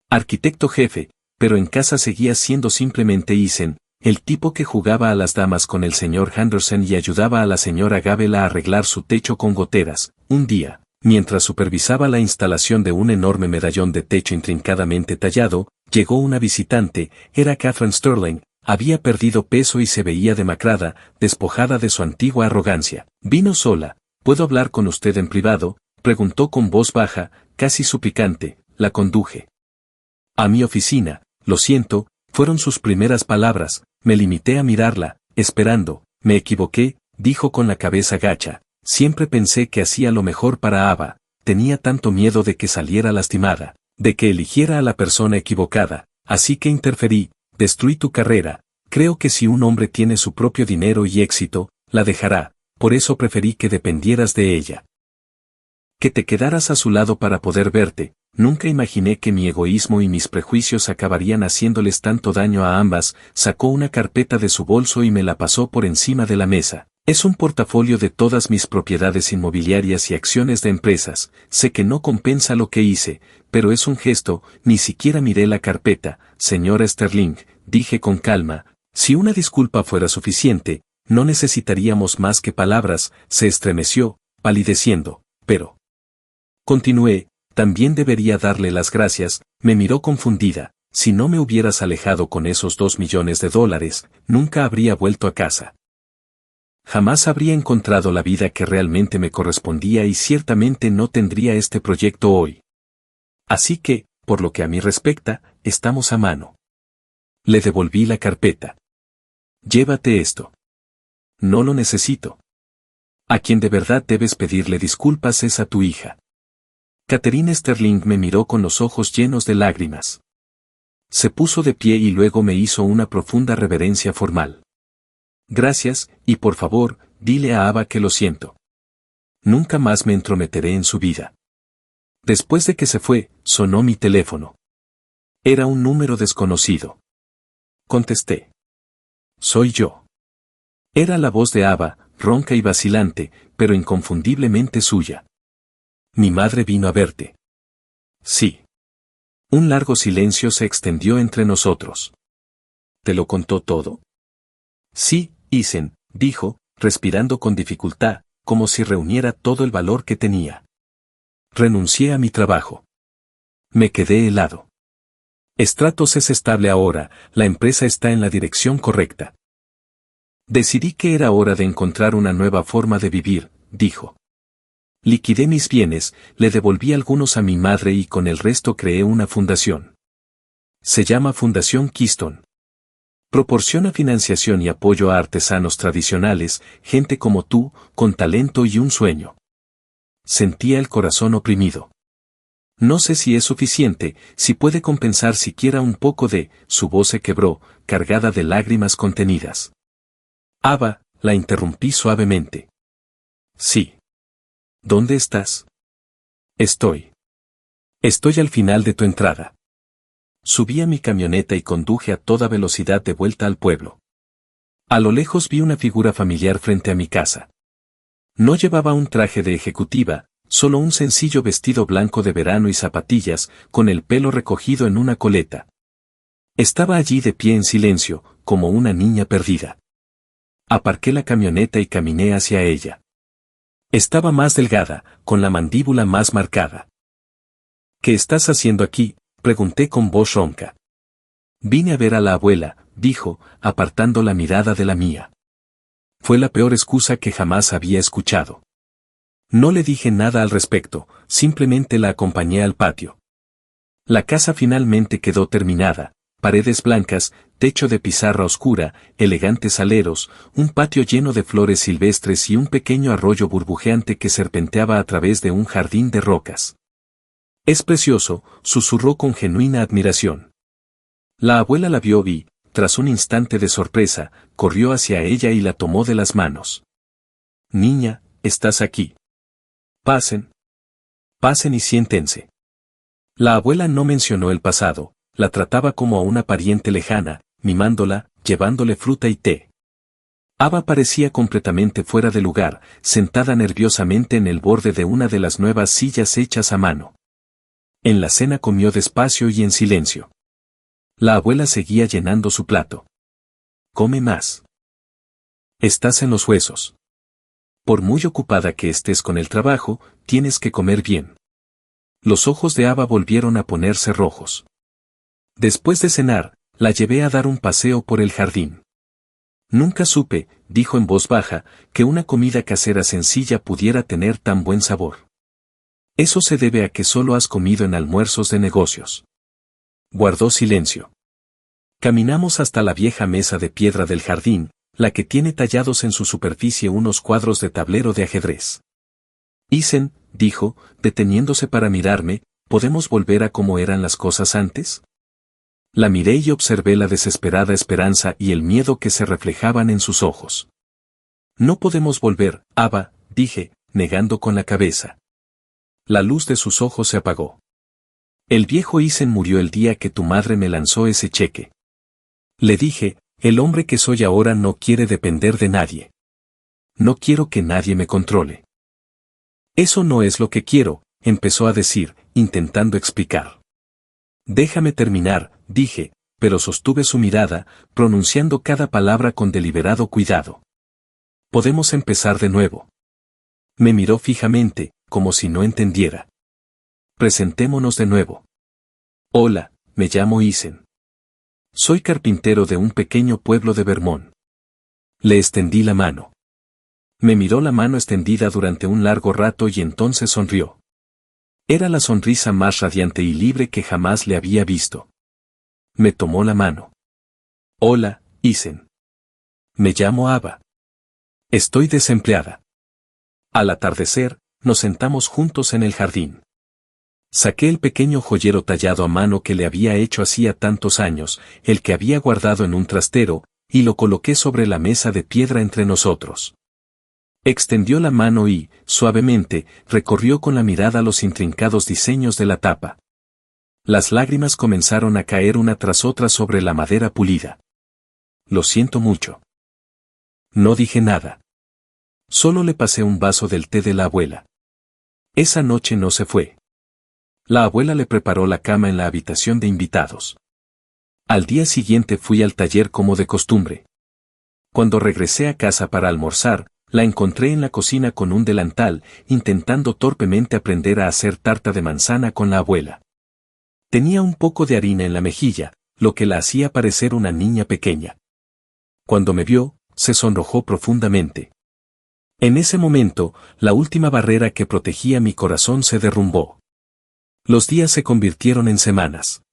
arquitecto jefe, pero en casa seguía siendo simplemente Eason, el tipo que jugaba a las damas con el señor Henderson y ayudaba a la señora Gabel a arreglar su techo con goteras. Un día, mientras supervisaba la instalación de un enorme medallón de techo intrincadamente tallado, llegó una visitante. Era Catherine Sterling. Había perdido peso y se veía demacrada, despojada de su antigua arrogancia. ¿Vino sola? ¿Puedo hablar con usted en privado?, preguntó con voz baja, casi suplicante. La conduje a mi oficina. Lo siento, fueron sus primeras palabras. Me limité a mirarla, esperando. Me equivoqué, dijo con la cabeza gacha. Siempre pensé que hacía lo mejor para Ava. Tenía tanto miedo de que saliera lastimada, de que eligiera a la persona equivocada. Así que interferí. Destruí tu carrera. Creo que si un hombre tiene su propio dinero y éxito, la dejará. Por eso preferí que dependieras de ella, que te quedaras a su lado para poder verte. Nunca imaginé que mi egoísmo y mis prejuicios acabarían haciéndoles tanto daño a ambas. Sacó una carpeta de su bolso y me la pasó por encima de la mesa. Es un portafolio de todas mis propiedades inmobiliarias y acciones de empresas. Sé que no compensa lo que hice, pero es un gesto. Ni siquiera miré la carpeta. Señora Sterling, dije con calma, si una disculpa fuera suficiente, no necesitaríamos más que palabras. Se estremeció, palideciendo, pero continué. También debería darle las gracias. Me miró confundida. Si no me hubieras alejado con esos $2 millones, nunca habría vuelto a casa. Jamás habría encontrado la vida que realmente me correspondía y ciertamente no tendría este proyecto hoy. Así que, por lo que a mí respecta, estamos a mano. Le devolví la carpeta. Llévate esto. No lo necesito. A quien de verdad debes pedirle disculpas es a tu hija. Catherine Sterling me miró con los ojos llenos de lágrimas. Se puso de pie y luego me hizo una profunda reverencia formal. Gracias, y por favor, dile a Ava que lo siento. Nunca más me entrometeré en su vida. Después de que se fue, sonó mi teléfono. Era un número desconocido. Contesté. Soy yo. Era la voz de Ava, ronca y vacilante, pero inconfundiblemente suya. Mi madre vino a verte. Sí. Un largo silencio se extendió entre nosotros. ¿Te lo contó todo? Sí, Eason, dijo, respirando con dificultad, como si reuniera todo el valor que tenía. Renuncié a mi trabajo. Me quedé helado. Stratos es estable ahora, la empresa está en la dirección correcta. Decidí que era hora de encontrar una nueva forma de vivir, dijo. Liquidé mis bienes, le devolví algunos a mi madre y con el resto creé una fundación. Se llama Fundación Keystone. Proporciona financiación y apoyo a artesanos tradicionales, gente como tú, con talento y un sueño. Sentía el corazón oprimido. No sé si es suficiente, si puede compensar siquiera un poco de. Su voz se quebró, cargada de lágrimas contenidas. Ava, la interrumpí suavemente. Sí. ¿Dónde estás? Estoy al final de tu entrada. Subí a mi camioneta y conduje a toda velocidad de vuelta al pueblo. A lo lejos vi una figura familiar frente a mi casa. No llevaba un traje de ejecutiva, solo un sencillo vestido blanco de verano y zapatillas, con el pelo recogido en una coleta. Estaba allí de pie en silencio, como una niña perdida. Aparqué la camioneta y caminé hacia ella. Estaba más delgada, con la mandíbula más marcada. ¿Qué estás haciendo aquí?, pregunté con voz ronca. Vine a ver a la abuela, dijo, apartando la mirada de la mía. Fue la peor excusa que jamás había escuchado. No le dije nada al respecto, simplemente la acompañé al patio. La casa finalmente quedó terminada, paredes blancas, techo de pizarra oscura, elegantes aleros, un patio lleno de flores silvestres y un pequeño arroyo burbujeante que serpenteaba a través de un jardín de rocas. «Es precioso», susurró con genuina admiración. La abuela la vio y, tras un instante de sorpresa, corrió hacia ella y la tomó de las manos. «Niña, estás aquí. Pasen. Pasen y siéntense». La abuela no mencionó el pasado, la trataba como a una pariente lejana, mimándola, llevándole fruta y té. Ava parecía completamente fuera de lugar, sentada nerviosamente en el borde de una de las nuevas sillas hechas a mano. En la cena comió despacio y en silencio. La abuela seguía llenando su plato. «Come más. Estás en los huesos. Por muy ocupada que estés con el trabajo, tienes que comer bien». Los ojos de Ava volvieron a ponerse rojos. Después de cenar, la llevé a dar un paseo por el jardín. «Nunca supe», dijo en voz baja, «que una comida casera sencilla pudiera tener tan buen sabor. Eso se debe a que solo has comido en almuerzos de negocios». Guardó silencio. Caminamos hasta la vieja mesa de piedra del jardín, la que tiene tallados en su superficie unos cuadros de tablero de ajedrez. «Isen», dijo, deteniéndose para mirarme, «¿podemos volver a cómo eran las cosas antes?». La miré y observé la desesperada esperanza y el miedo que se reflejaban en sus ojos. «No podemos volver, Ava», dije, negando con la cabeza. La luz de sus ojos se apagó. «El viejo Isen murió el día que tu madre me lanzó ese cheque». Le dije, «el hombre que soy ahora no quiere depender de nadie. No quiero que nadie me controle». «Eso no es lo que quiero», empezó a decir, intentando explicar. «Déjame terminar», dije, pero sostuve su mirada, pronunciando cada palabra con deliberado cuidado. «Podemos empezar de nuevo». Me miró fijamente, como si no entendiera. «Presentémonos de nuevo. Hola, me llamo Isen. Soy carpintero de un pequeño pueblo de Vermont». Le extendí la mano. Me miró la mano extendida durante un largo rato y entonces sonrió. Era la sonrisa más radiante y libre que jamás le había visto. Me tomó la mano. «Hola, Isen. Me llamo Ava. Estoy desempleada». Al atardecer, nos sentamos juntos en el jardín. Saqué el pequeño joyero tallado a mano que le había hecho hacía tantos años, el que había guardado en un trastero, y lo coloqué sobre la mesa de piedra entre nosotros. Extendió la mano y, suavemente, recorrió con la mirada los intrincados diseños de la tapa. Las lágrimas comenzaron a caer una tras otra sobre la madera pulida. «Lo siento mucho». No dije nada. Solo le pasé un vaso del té de la abuela. Esa noche no se fue. La abuela le preparó la cama en la habitación de invitados. Al día siguiente fui al taller como de costumbre. Cuando regresé a casa para almorzar, la encontré en la cocina con un delantal, intentando torpemente aprender a hacer tarta de manzana con la abuela. Tenía un poco de harina en la mejilla, lo que la hacía parecer una niña pequeña. Cuando me vio, se sonrojó profundamente. En ese momento, la última barrera que protegía mi corazón se derrumbó. Los días se convirtieron en semanas.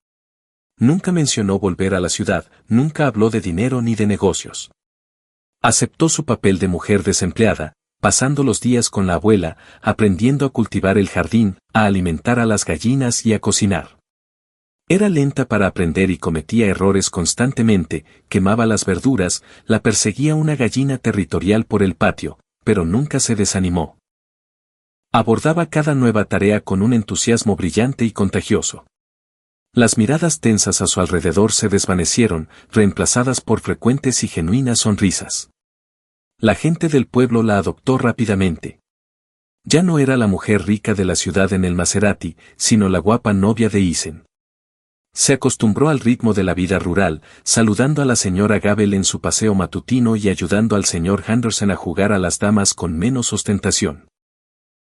Nunca mencionó volver a la ciudad, nunca habló de dinero ni de negocios. Aceptó su papel de mujer desempleada, pasando los días con la abuela, aprendiendo a cultivar el jardín, a alimentar a las gallinas y a cocinar. Era lenta para aprender y cometía errores constantemente, quemaba las verduras, la perseguía una gallina territorial por el patio, pero nunca se desanimó. Abordaba cada nueva tarea con un entusiasmo brillante y contagioso. Las miradas tensas a su alrededor se desvanecieron, reemplazadas por frecuentes y genuinas sonrisas. La gente del pueblo la adoptó rápidamente. Ya no era la mujer rica de la ciudad en el Maserati, sino la guapa novia de Isen. Se acostumbró al ritmo de la vida rural, saludando a la señora Gabel en su paseo matutino y ayudando al señor Henderson a jugar a las damas con menos ostentación.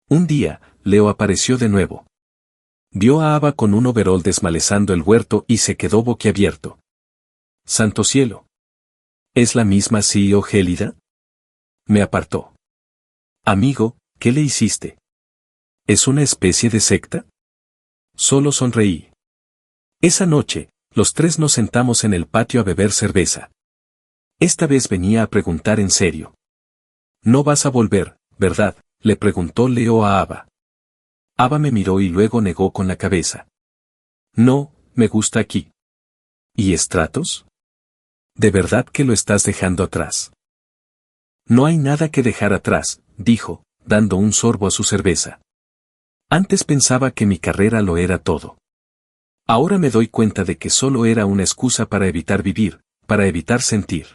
Un día, Leo apareció de nuevo. Vio a Ava con un overol desmalezando el huerto y se quedó boquiabierto. «¡Santo cielo! ¿Es la misma CEO Gélida?». Me apartó. «Amigo, ¿qué le hiciste?». ¿Es una especie de secta? Solo sonreí. Esa noche, los tres nos sentamos en el patio a beber cerveza. Esta vez venía a preguntar en serio. «No vas a volver, ¿verdad?», le preguntó Leo a Ava. Ava me miró y luego negó con la cabeza. «No, me gusta aquí». ¿Y Stratos? ¿De verdad que lo estás dejando atrás? No hay nada que dejar atrás, dijo, dando un sorbo a su cerveza. Antes pensaba que mi carrera lo era todo. Ahora me doy cuenta de que solo era una excusa para evitar vivir, para evitar sentir.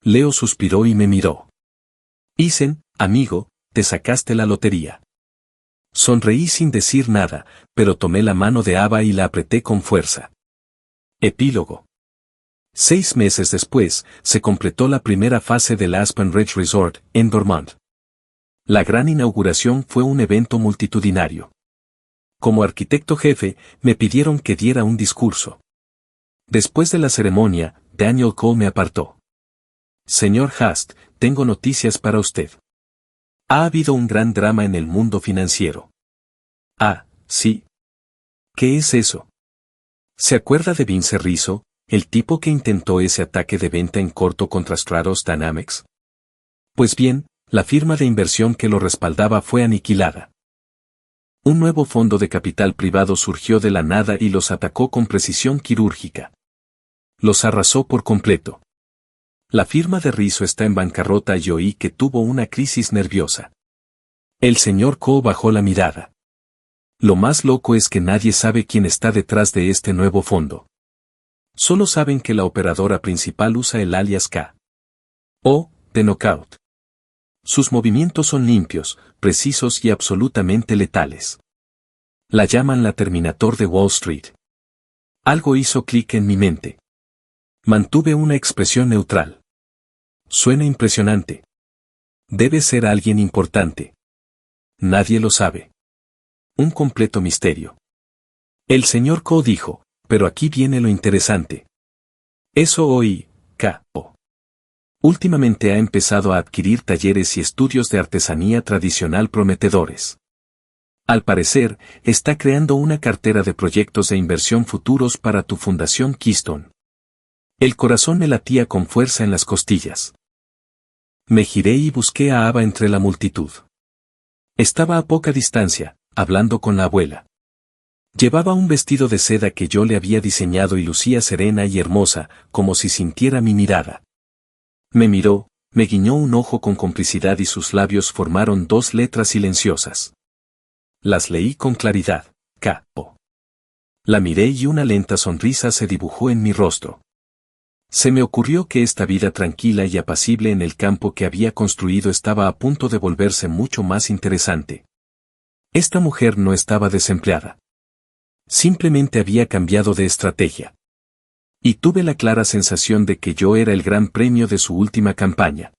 Leo suspiró y me miró. Isen, amigo, te sacaste la lotería. Sonreí sin decir nada, pero tomé la mano de Ava y la apreté con fuerza. Epílogo. 6 meses después, se completó la primera fase del Aspen Ridge Resort, en Dormont. La gran inauguración fue un evento multitudinario. Como arquitecto jefe, me pidieron que diera un discurso. Después de la ceremonia, Daniel Cole me apartó. Señor Hast, tengo noticias para usted. Ha habido un gran drama en el mundo financiero. Ah, sí. ¿Qué es eso? ¿Se acuerda de Vince Rizzo, el tipo que intentó ese ataque de venta en corto contra Stratos Dynamics? Pues bien, la firma de inversión que lo respaldaba fue aniquilada. Un nuevo fondo de capital privado surgió de la nada y los atacó con precisión quirúrgica. Los arrasó por completo. La firma de Rizzo está en bancarrota y oí que tuvo una crisis nerviosa. El señor Cole bajó la mirada. Lo más loco es que nadie sabe quién está detrás de este nuevo fondo. Solo saben que la operadora principal usa el alias K. O, de Knockout. Sus movimientos son limpios, precisos y absolutamente letales. La llaman la Terminator de Wall Street. Algo hizo clic en mi mente. Mantuve una expresión neutral. Suena impresionante. Debe ser alguien importante. Nadie lo sabe. Un completo misterio. El señor Ko dijo, pero aquí viene lo interesante. Eso oí, K.O. Últimamente ha empezado a adquirir talleres y estudios de artesanía tradicional prometedores. Al parecer, está creando una cartera de proyectos de inversión futuros para tu fundación Keystone. El corazón me latía con fuerza en las costillas. Me giré y busqué a Ava entre la multitud. Estaba a poca distancia, hablando con la abuela. Llevaba un vestido de seda que yo le había diseñado y lucía serena y hermosa, como si sintiera mi mirada. Me miró, me guiñó un ojo con complicidad y sus labios formaron 2 letras silenciosas. Las leí con claridad, K.O. La miré y una lenta sonrisa se dibujó en mi rostro. Se me ocurrió que esta vida tranquila y apacible en el campo que había construido estaba a punto de volverse mucho más interesante. Esta mujer no estaba desempleada. Simplemente había cambiado de estrategia. Y tuve la clara sensación de que yo era el gran premio de su última campaña.